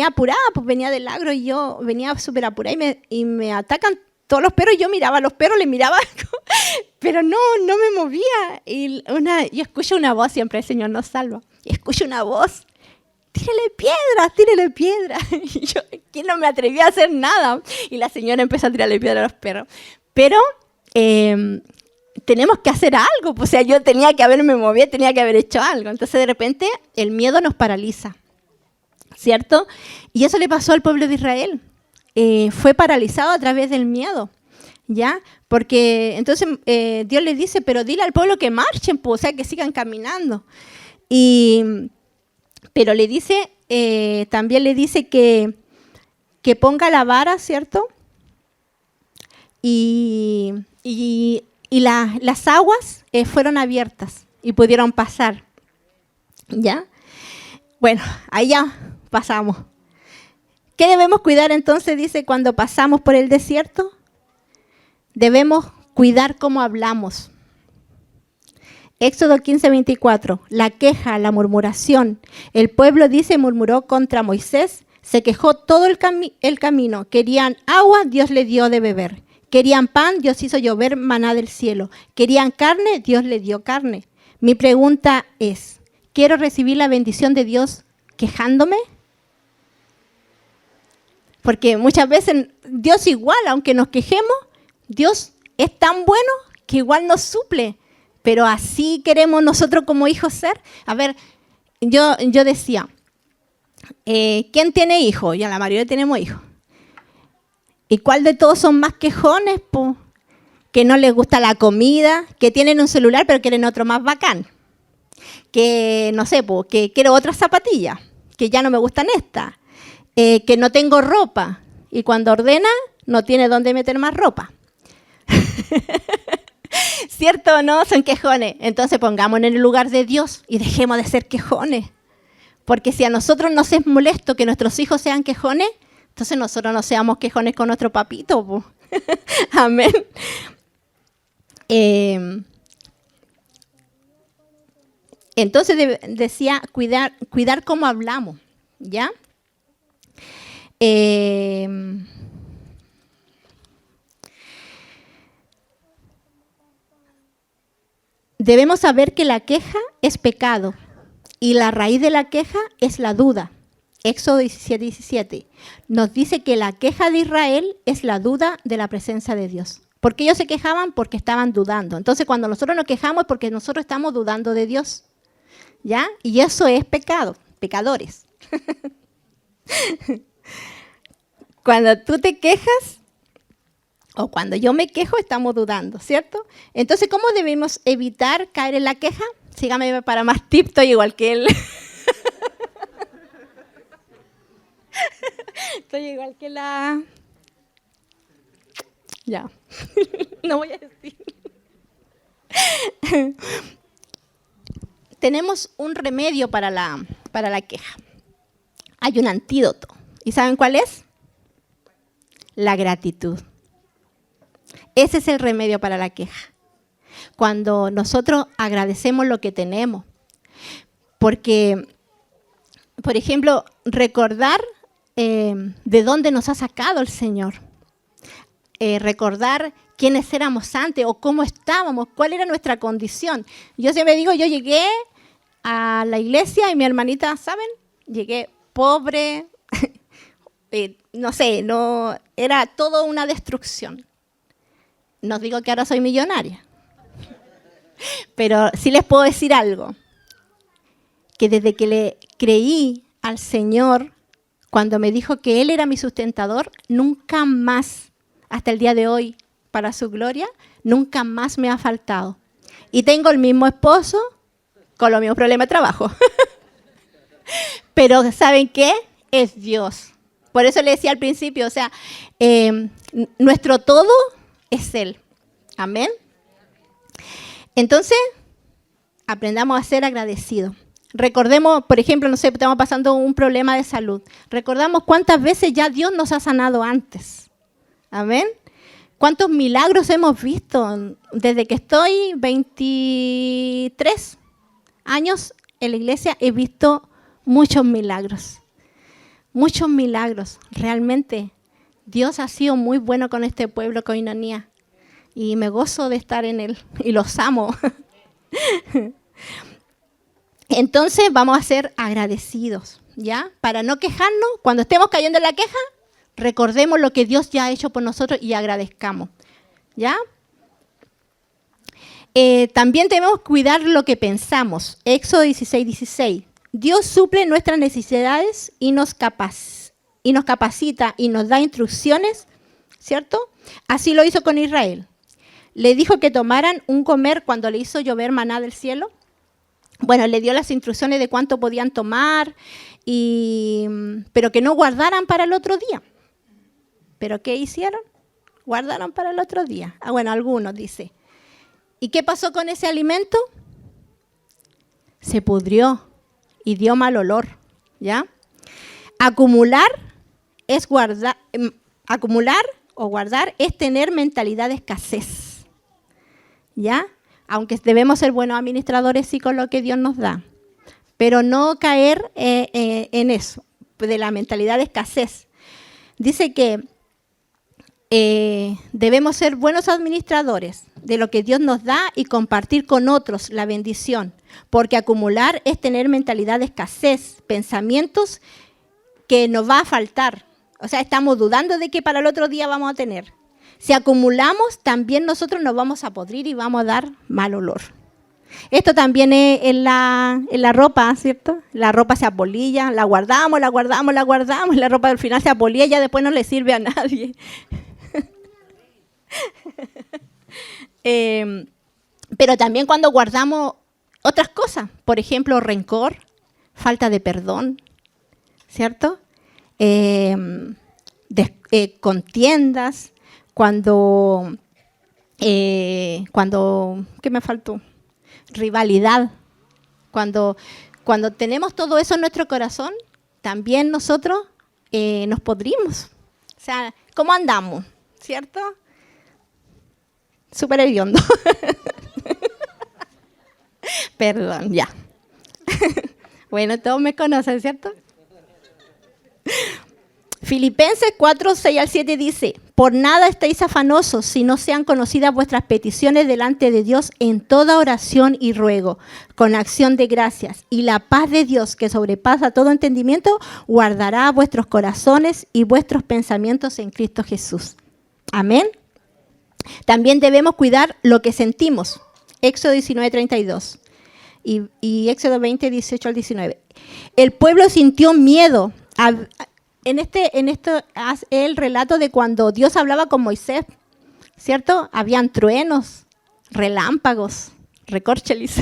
apurada, pues venía del agro y yo venía súper apurada y me atacan todos los perros. Yo miraba a los perros, les miraba, pero no me movía. Y yo escucho una voz, siempre el Señor nos salva. Y escucho una voz. Tírele piedras. Y yo, que no me atreví a hacer nada. Y la señora empezó a tirarle piedras a los perros. Pero tenemos que hacer algo. O sea, yo tenía que haberme movido, tenía que haber hecho algo. Entonces, de repente, el miedo nos paraliza, ¿cierto? Y eso le pasó al pueblo de Israel. Fue paralizado a través del miedo, ¿ya? Porque entonces Dios le dice, pero dile al pueblo que marchen, pues, o sea, que sigan caminando. Pero le dice, también le dice que ponga la vara, ¿cierto? Y las aguas fueron abiertas y pudieron pasar, ¿ya? Bueno, ahí ya pasamos. ¿Qué debemos cuidar entonces? Dice, cuando pasamos por el desierto, debemos cuidar cómo hablamos. Éxodo 15:24, la queja, la murmuración. El pueblo murmuró contra Moisés, se quejó todo el camino. Querían agua, Dios les dio de beber. Querían pan, Dios hizo llover maná del cielo. Querían carne, Dios les dio carne. Mi pregunta es, ¿quiero recibir la bendición de Dios quejándome? Porque muchas veces Dios igual, aunque nos quejemos, Dios es tan bueno que igual nos suple. Pero así queremos nosotros como hijos ser. A ver, yo decía, ¿quién tiene hijos? Ya la mayoría tenemos hijos. ¿Y cuál de todos son más quejones? Po? Que no les gusta la comida, que tienen un celular pero quieren otro más bacán. Que, no sé, po, que quiero otras zapatillas, que ya no me gustan estas. Que no tengo ropa. Y cuando ordena, no tiene dónde meter más ropa. ¿Cierto o no? Son quejones. Entonces pongámonos en el lugar de Dios y dejemos de ser quejones. Porque si a nosotros nos es molesto que nuestros hijos sean quejones, entonces nosotros no seamos quejones con nuestro papito. Amén. Entonces decía cuidar cómo hablamos, ¿ya? Debemos saber que la queja es pecado y la raíz de la queja es la duda. Éxodo 17:17 nos dice que la queja de Israel es la duda de la presencia de Dios. ¿Por qué ellos se quejaban? Porque estaban dudando. Entonces, cuando nosotros nos quejamos es porque nosotros estamos dudando de Dios, ¿ya? Y eso es pecado, pecadores. Cuando tú te quejas o cuando yo me quejo, estamos dudando, ¿cierto? Entonces, ¿cómo debemos evitar caer en la queja? Sígame para más tips, estoy igual que él. Estoy igual que la... Ya, no voy a decir. Tenemos un remedio para la queja. Hay un antídoto. ¿Y saben cuál es? La gratitud. Ese es el remedio para la queja. Cuando nosotros agradecemos lo que tenemos. Porque, por ejemplo, recordar de dónde nos ha sacado el Señor. Recordar quiénes éramos antes o cómo estábamos, cuál era nuestra condición. Yo siempre digo, yo llegué a la iglesia y mi hermanita, ¿saben? Llegué pobre, no sé, no, era todo una destrucción. No digo que ahora soy millonaria, pero sí les puedo decir algo, que desde que le creí al Señor, cuando me dijo que Él era mi sustentador, nunca más, hasta el día de hoy, para su gloria, nunca más me ha faltado. Y tengo el mismo esposo con los mismos problemas de trabajo. Pero ¿saben qué? Es Dios. Por eso le decía al principio, o sea, nuestro todo es Él. Amén. Entonces, aprendamos a ser agradecidos. Recordemos, por ejemplo, no sé, estamos pasando un problema de salud. Recordamos cuántas veces ya Dios nos ha sanado antes. Amén. ¿Cuántos milagros hemos visto? Desde que estoy 23 años en la iglesia he visto muchos milagros. Muchos milagros. Realmente Dios ha sido muy bueno con este pueblo, Koinonia. Y me gozo de estar en él. Y los amo. Entonces vamos a ser agradecidos, ¿ya? Para no quejarnos, cuando estemos cayendo en la queja, recordemos lo que Dios ya ha hecho por nosotros y agradezcamos, ¿ya? También debemos cuidar lo que pensamos. Éxodo 16:16. Dios suple nuestras necesidades y nos capacita y nos da instrucciones, ¿cierto? Así lo hizo con Israel. Le dijo que tomaran un comer cuando le hizo llover maná del cielo. Bueno, le dio las instrucciones de cuánto podían tomar, pero que no guardaran para el otro día. ¿Pero qué hicieron? Guardaron para el otro día. Bueno, algunos dice. ¿Y qué pasó con ese alimento? Se pudrió y dio mal olor, ¿ya? Acumular o guardar es tener mentalidad de escasez, ¿ya? Aunque debemos ser buenos administradores sí con lo que Dios nos da, pero no caer en eso, de la mentalidad de escasez. Dice que debemos ser buenos administradores de lo que Dios nos da y compartir con otros la bendición, porque acumular es tener mentalidad de escasez, pensamientos que nos va a faltar. O sea, estamos dudando de que para el otro día vamos a tener. Si acumulamos, también nosotros nos vamos a podrir y vamos a dar mal olor. Esto también es en la ropa, ¿cierto? La ropa se apolilla, la guardamos, la ropa al final se apolilla y ya después no le sirve a nadie. Pero también cuando guardamos otras cosas, por ejemplo, rencor, falta de perdón, ¿cierto? Contiendas, cuando ¿qué me faltó? Rivalidad. Cuando tenemos todo eso en nuestro corazón, también nosotros nos podrimos. O sea, ¿cómo andamos? ¿Cierto? Súper hediondo. Perdón, ya. Bueno, todos me conocen, ¿cierto? Filipenses 4:6-7 dice: por nada estéis afanosos, si no sean conocidas vuestras peticiones delante de Dios en toda oración y ruego, con acción de gracias. Y la paz de Dios, que sobrepasa todo entendimiento, guardará vuestros corazones y vuestros pensamientos en Cristo Jesús. Amén. También debemos cuidar lo que sentimos. Éxodo 19:32 y Éxodo 20:18 al 19. El pueblo sintió miedo. En esto es el relato de cuando Dios hablaba con Moisés, ¿cierto? Habían truenos, relámpagos, recórchelis.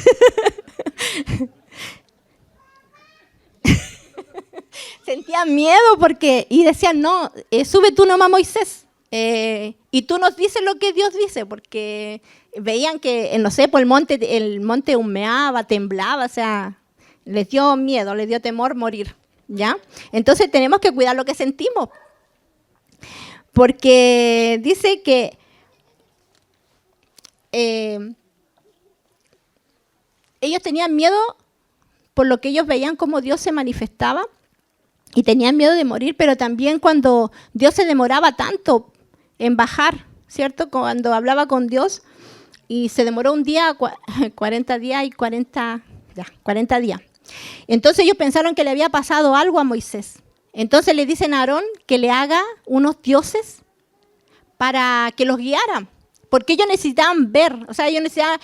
Sentían miedo y decían, no, sube tú nomás, Moisés, y tú nos dices lo que Dios dice, porque veían que, no sé, pues el monte humeaba, temblaba, o sea, les dio miedo, les dio temor morir. ¿Ya? Entonces tenemos que cuidar lo que sentimos, porque dice que ellos tenían miedo por lo que ellos veían como Dios se manifestaba y tenían miedo de morir, pero también cuando Dios se demoraba tanto en bajar, ¿cierto? Cuando hablaba con Dios y se demoró un día, 40 días y 40 días. Entonces ellos pensaron que le había pasado algo a Moisés. Entonces le dicen a Aarón que le haga unos dioses para que los guiaran. Porque ellos necesitaban ver, o sea, ellos necesitaban,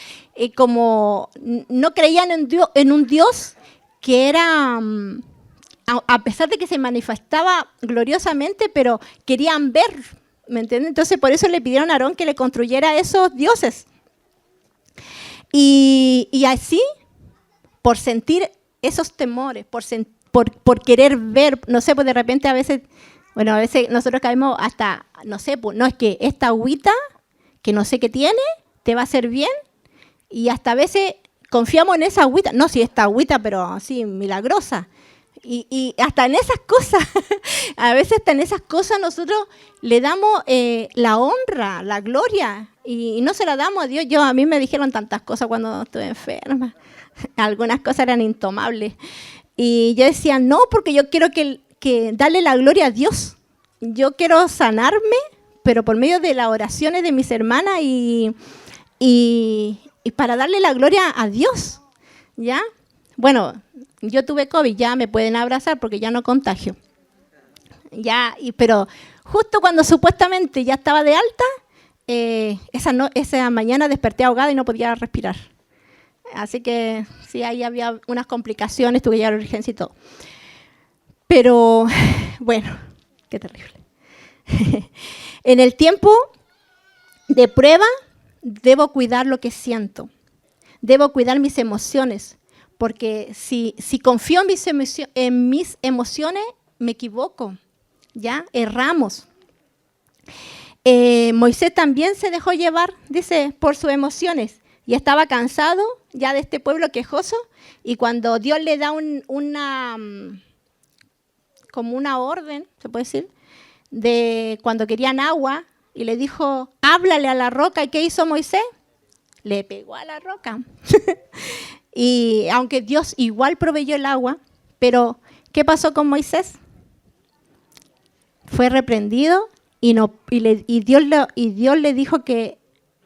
como no creían en un Dios que era, a pesar de que se manifestaba gloriosamente, pero querían ver, ¿me entienden? Entonces por eso le pidieron a Aarón que le construyera esos dioses. Y así, por sentir esos temores, por querer ver, no sé, pues de repente a veces nosotros caemos hasta, no sé, pues no, es que esta agüita, que no sé qué tiene, te va a hacer bien, y hasta a veces confiamos en esa agüita, no, si esta agüita, pero así, milagrosa, y hasta en esas cosas, a veces hasta en esas cosas nosotros le damos la honra, la gloria, y no se la damos a Dios. A mí me dijeron tantas cosas cuando estuve enferma. Algunas cosas eran intomables. Y yo decía, no, porque yo quiero que darle la gloria a Dios. Yo quiero sanarme, pero por medio de las oraciones de mis hermanas y para darle la gloria a Dios. ¿Ya? Bueno, yo tuve COVID, ya me pueden abrazar porque ya no contagio. Pero justo cuando supuestamente ya estaba de alta, esa mañana desperté ahogada y no podía respirar. Así que sí, ahí había unas complicaciones, tuve que llegar a la urgencia y todo. Pero, bueno, qué terrible. En el tiempo de prueba, debo cuidar lo que siento. Debo cuidar mis emociones. Porque si confío en mis emociones, me equivoco. ¿Ya? Erramos. Moisés también se dejó llevar, dice, por sus emociones. Y estaba cansado ya de este pueblo quejoso, y cuando Dios le da como una orden, se puede decir, de cuando querían agua, y le dijo, háblale a la roca, ¿y qué hizo Moisés? Le pegó a la roca. Y aunque Dios igual proveyó el agua, pero ¿qué pasó con Moisés? Fue reprendido y Dios le dijo que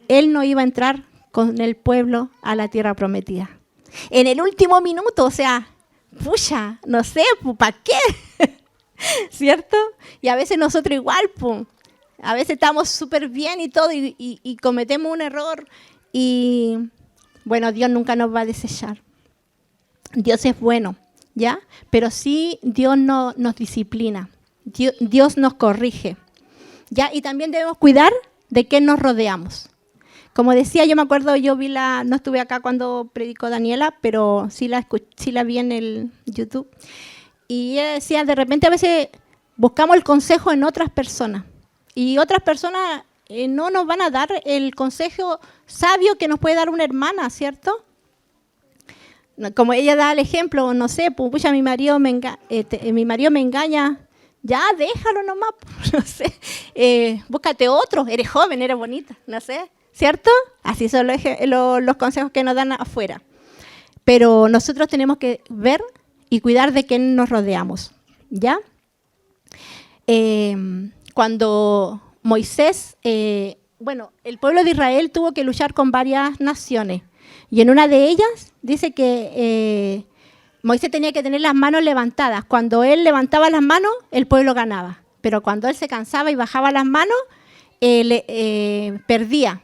él no iba a entrar con el pueblo a la tierra prometida. En el último minuto, o sea, pucha, no sé, ¿para qué? ¿Cierto? Y a veces nosotros igual, a veces estamos súper bien y todo, y cometemos un error, y bueno, Dios nunca nos va a desechar. Dios es bueno, ¿ya? Pero sí Dios nos disciplina, Dios nos corrige, ¿ya? Y también debemos cuidar de qué nos rodeamos. Como decía, yo me acuerdo, no estuve acá cuando predicó Daniela, pero sí la vi en el YouTube. Y ella decía, de repente a veces buscamos el consejo en otras personas. Y otras personas no nos van a dar el consejo sabio que nos puede dar una hermana, ¿cierto? Como ella da el ejemplo, no sé, pucha, mi marido me engaña, ya déjalo nomás, no sé, búscate otro, eres joven, eres bonita, no sé. ¿Cierto? Así son los consejos que nos dan afuera. Pero nosotros tenemos que ver y cuidar de quién nos rodeamos. ¿Ya? Cuando Moisés, el pueblo de Israel tuvo que luchar con varias naciones. Y en una de ellas dice que Moisés tenía que tener las manos levantadas. Cuando él levantaba las manos, el pueblo ganaba. Pero cuando él se cansaba y bajaba las manos, perdía.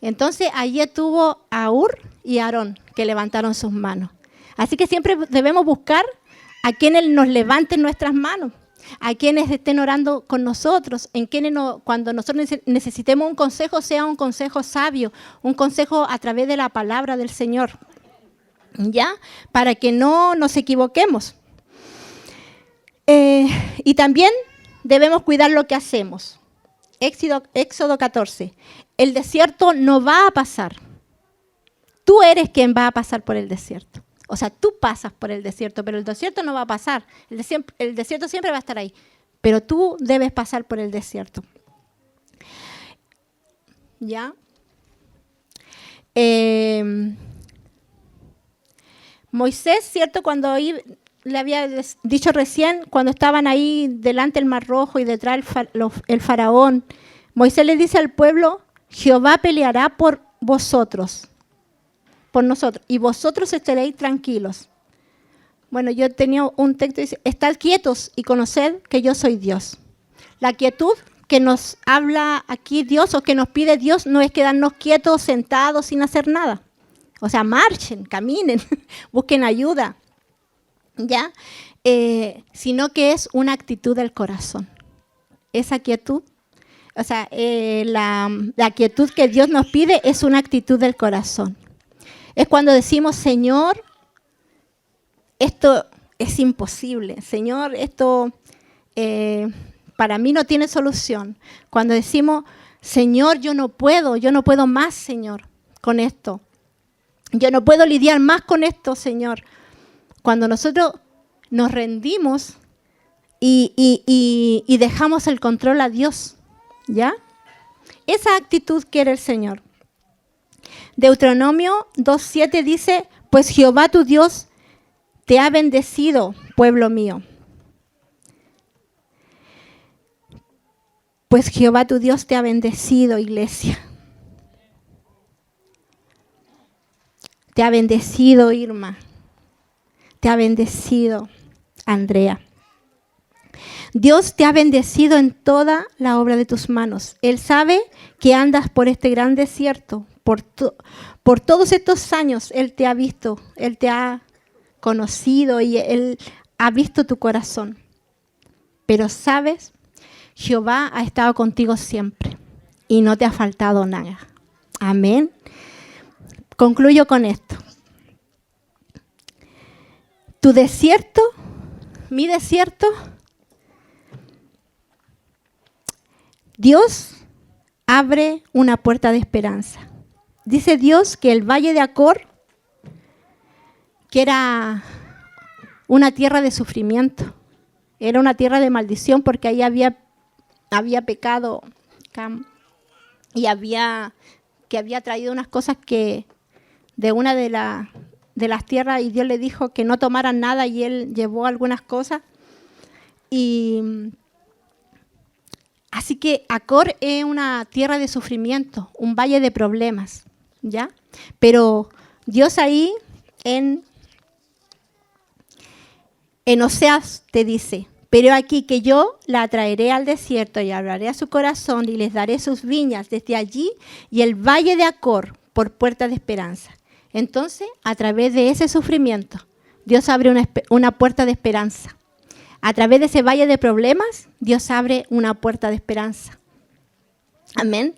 Entonces allí estuvo a Hur y Aarón, que levantaron sus manos. Así que siempre debemos buscar a quienes nos levanten nuestras manos, a quienes estén orando con nosotros, cuando nosotros necesitemos un consejo, sea un consejo sabio, un consejo a través de la palabra del Señor, ¿ya? Para que no nos equivoquemos. Y también debemos cuidar lo que hacemos. Éxodo 14. El desierto no va a pasar. Tú eres quien va a pasar por el desierto. O sea, tú pasas por el desierto, pero el desierto no va a pasar. El desierto siempre va a estar ahí, pero tú debes pasar por el desierto. ¿Ya? Moisés, ¿cierto? Cuando le había dicho recién, cuando estaban ahí delante del Mar Rojo y detrás el faraón, Moisés le dice al pueblo, Jehová peleará por vosotros, por nosotros, y vosotros estaréis tranquilos. Bueno, yo tenía un texto que dice, estad quietos y conoced que yo soy Dios. La quietud que nos habla aquí Dios o que nos pide Dios no es quedarnos quietos, sentados, sin hacer nada. O sea, marchen, caminen, busquen ayuda, ¿ya? Sino que es una actitud del corazón. Esa quietud, o sea, la quietud que Dios nos pide es una actitud del corazón. Es cuando decimos, Señor, esto es imposible. Señor, esto para mí no tiene solución. Cuando decimos, Señor, yo no puedo más, Señor, con esto. Yo no puedo lidiar más con esto, Señor. Cuando nosotros nos rendimos y dejamos el control a Dios, ¿ya? Esa actitud quiere el Señor. Deuteronomio 2:7 dice, pues Jehová tu Dios te ha bendecido, pueblo mío. Pues Jehová tu Dios te ha bendecido, iglesia. Te ha bendecido, Irma. Te ha bendecido, Andrea. Dios te ha bendecido en toda la obra de tus manos. Él sabe que andas por este gran desierto. Por todos estos años Él te ha visto, Él te ha conocido y Él ha visto tu corazón. Pero sabes, Jehová ha estado contigo siempre y no te ha faltado nada. Amén. Concluyo con esto. Tu desierto, mi desierto, Dios abre una puerta de esperanza. Dice Dios que el valle de Acor, que era una tierra de sufrimiento, era una tierra de maldición porque ahí había pecado Cam y había traído unas cosas que de una de las tierras y Dios le dijo que no tomaran nada y él llevó algunas cosas. Y así que Acor es una tierra de sufrimiento, un valle de problemas, ¿ya? Pero Dios ahí en Oseas te dice, pero aquí que yo la atraeré al desierto y hablaré a su corazón y les daré sus viñas desde allí y el valle de Acor por puerta de esperanza. Entonces, a través de ese sufrimiento, Dios abre una puerta de esperanza. A través de ese valle de problemas, Dios abre una puerta de esperanza. Amén.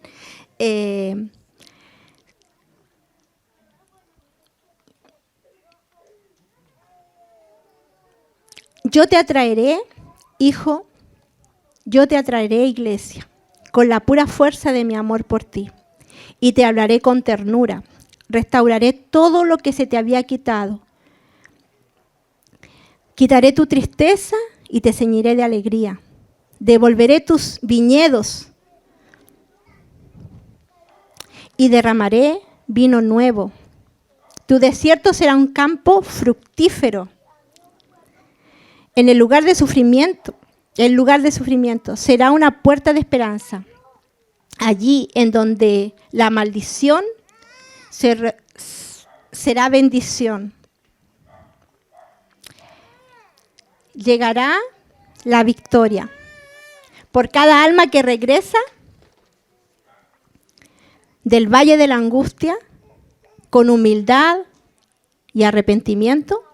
Yo te atraeré, hijo, yo te atraeré, iglesia, con la pura fuerza de mi amor por ti, y te hablaré con ternura. Restauraré todo lo que se te había quitado. Quitaré tu tristeza y te ceñiré de alegría. Devolveré tus viñedos y derramaré vino nuevo. Tu desierto será un campo fructífero. En el lugar de sufrimiento será una puerta de esperanza. allí en donde la maldición será bendición. Llegará la victoria. Por cada alma que regresa del valle de la angustia con humildad y arrepentimiento,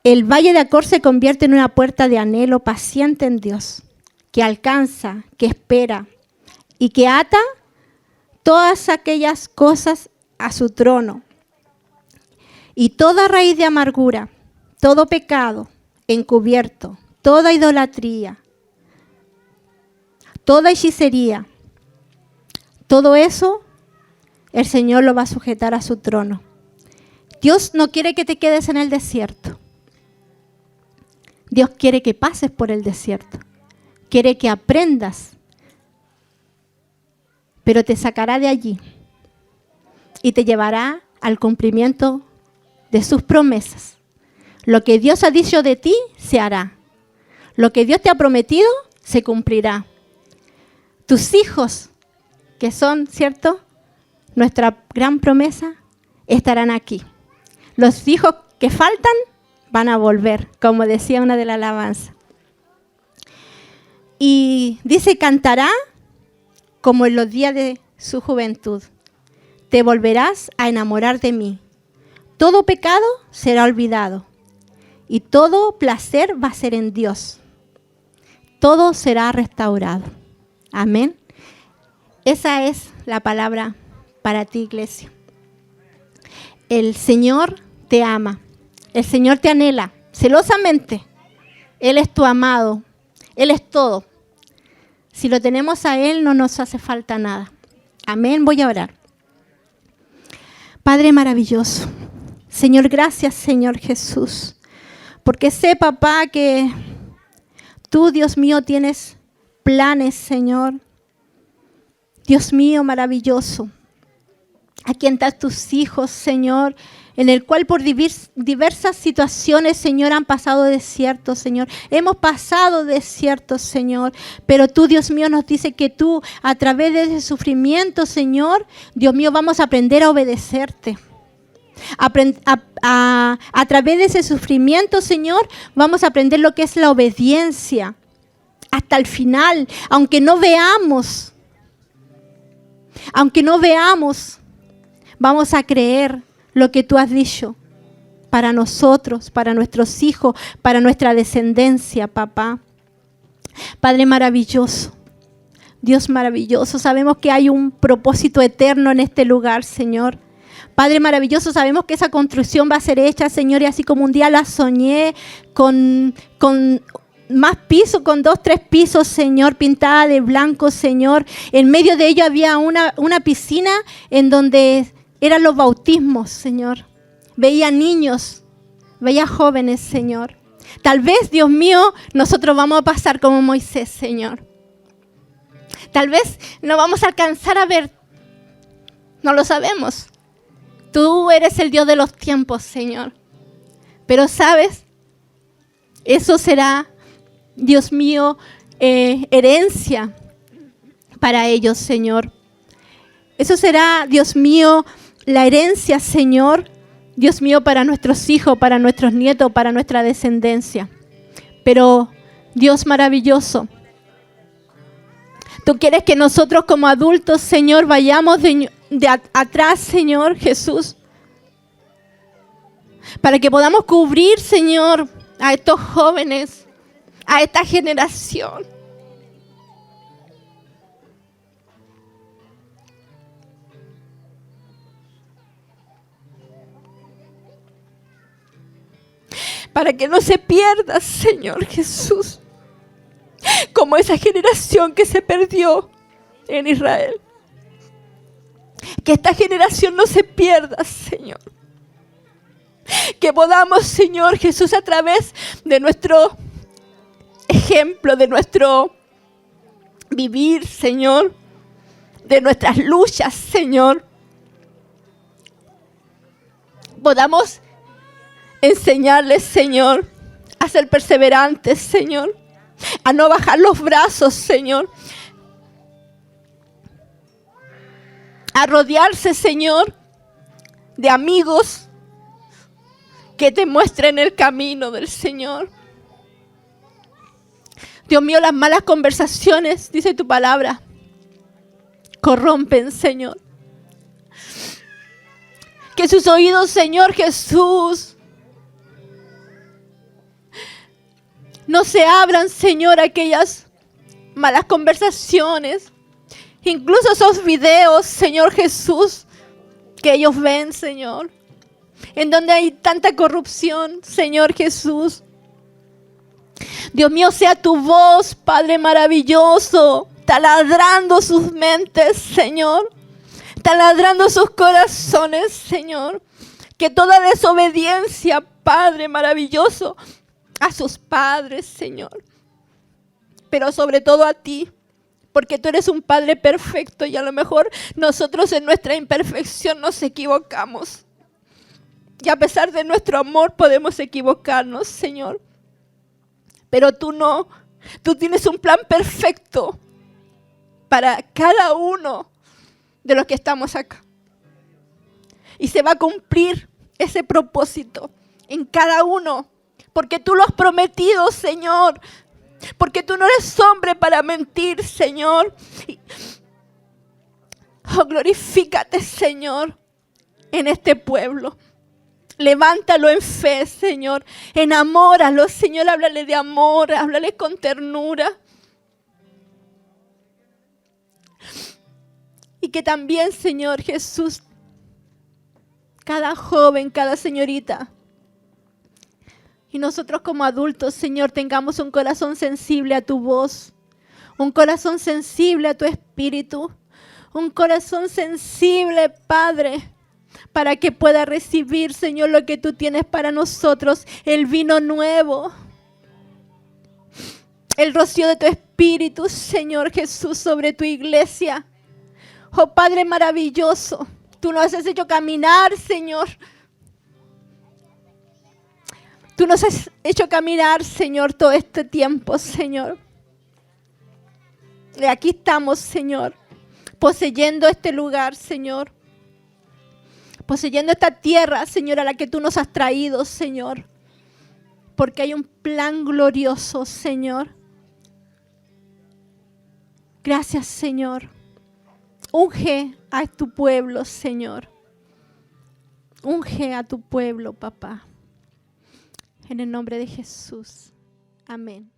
el valle de Acor se convierte en una puerta de anhelo paciente en Dios, que alcanza, que espera y que ata todas aquellas cosas a su trono. Y toda raíz de amargura, todo pecado encubierto, toda idolatría, toda hechicería, todo eso el Señor lo va a sujetar a su trono. Dios no quiere que te quedes en el desierto. Dios quiere que pases por el desierto. Quiere que aprendas, pero te sacará de allí y te llevará al cumplimiento de sus promesas. Lo que Dios ha dicho de ti se hará. Lo que Dios te ha prometido se cumplirá. Tus hijos, que son, ¿cierto?, nuestra gran promesa, estarán aquí. Los hijos que faltan van a volver, como decía una de las alabanzas. Y dice, cantará como en los días de su juventud. Te volverás a enamorar de mí. Todo pecado será olvidado. Y todo placer va a ser en Dios. Todo será restaurado. Amén. Esa es la palabra para ti, iglesia. El Señor te ama. El Señor te anhela celosamente. Él es tu amado. Él es todo. Si lo tenemos a Él, no nos hace falta nada. Amén. Voy a orar. Padre maravilloso. Señor, gracias, Señor Jesús. Porque sé, papá, que tú, Dios mío, tienes planes, Señor. Dios mío, maravilloso. Aquí están tus hijos, Señor, en el cual por diversas situaciones, Señor, han pasado desiertos, Señor. Hemos pasado desiertos, Señor, pero tú, Dios mío, nos dice que tú, a través de ese sufrimiento, Señor, Dios mío, vamos a aprender a obedecerte. A través de ese sufrimiento, Señor, vamos a aprender lo que es la obediencia hasta el final, aunque no veamos, vamos a creer lo que tú has dicho para nosotros, para nuestros hijos, para nuestra descendencia, papá. Padre maravilloso, Dios maravilloso, sabemos que hay un propósito eterno en este lugar, Señor. Padre maravilloso, sabemos que esa construcción va a ser hecha, Señor, y así como un día la soñé con más pisos, con 2, 3 pisos, Señor, pintada de blanco, Señor. En medio de ello había una piscina en donde eran los bautismos, Señor. Veía niños, veía jóvenes, Señor. Tal vez, Dios mío, nosotros vamos a pasar como Moisés, Señor. Tal vez no vamos a alcanzar a ver, no lo sabemos. Tú eres el Dios de los tiempos, Señor. Pero, ¿sabes? Eso será, Dios mío, herencia para ellos, Señor. Eso será, Dios mío, la herencia, Señor, Dios mío, para nuestros hijos, para nuestros nietos, para nuestra descendencia. Pero, Dios maravilloso, tú quieres que nosotros como adultos, Señor, vayamos de atrás, Señor Jesús, para que podamos cubrir, Señor, a estos jóvenes, a esta generación. Para que no se pierda, Señor Jesús, como esa generación que se perdió en Israel. Que esta generación no se pierda, Señor. Que podamos, Señor Jesús, a través de nuestro ejemplo, de nuestro vivir, Señor, de nuestras luchas, Señor, podamos enseñarles, Señor, a ser perseverantes, Señor, a no bajar los brazos, Señor. a rodearse, Señor, de amigos que te muestren el camino del Señor. Dios mío, las malas conversaciones, dice tu palabra, corrompen, Señor. Que sus oídos, Señor Jesús, no se abran, Señor, a aquellas malas conversaciones. Incluso esos videos, Señor Jesús, que ellos ven, Señor, en donde hay tanta corrupción, Señor Jesús. Dios mío, sea tu voz, Padre maravilloso, taladrando sus mentes, Señor, taladrando sus corazones, Señor. Que toda desobediencia, Padre maravilloso, a sus padres, Señor, pero sobre todo a ti, porque tú eres un Padre perfecto y a lo mejor nosotros en nuestra imperfección nos equivocamos. Y a pesar de nuestro amor podemos equivocarnos, Señor. Pero tú no. Tú tienes un plan perfecto para cada uno de los que estamos acá. Y se va a cumplir ese propósito en cada uno. Porque tú lo has prometido, Señor. Porque tú no eres hombre para mentir, Señor. Oh, glorifícate, Señor, en este pueblo. Levántalo en fe, Señor. Enamóralo, Señor. Háblale de amor, háblale con ternura. Y que también, Señor Jesús, cada joven, cada señorita, y nosotros como adultos, Señor, tengamos un corazón sensible a tu voz, un corazón sensible a tu espíritu, un corazón sensible, Padre, para que pueda recibir, Señor, lo que tú tienes para nosotros, el vino nuevo, el rocío de tu espíritu, Señor Jesús, sobre tu iglesia. Oh Padre maravilloso, tú nos has hecho caminar, Señor. Tú nos has hecho caminar, Señor, todo este tiempo, Señor. Y aquí estamos, Señor, poseyendo este lugar, Señor. Poseyendo esta tierra, Señor, a la que tú nos has traído, Señor. Porque hay un plan glorioso, Señor. Gracias, Señor. Unge a tu pueblo, Señor. Unge a tu pueblo, papá. En el nombre de Jesús. Amén.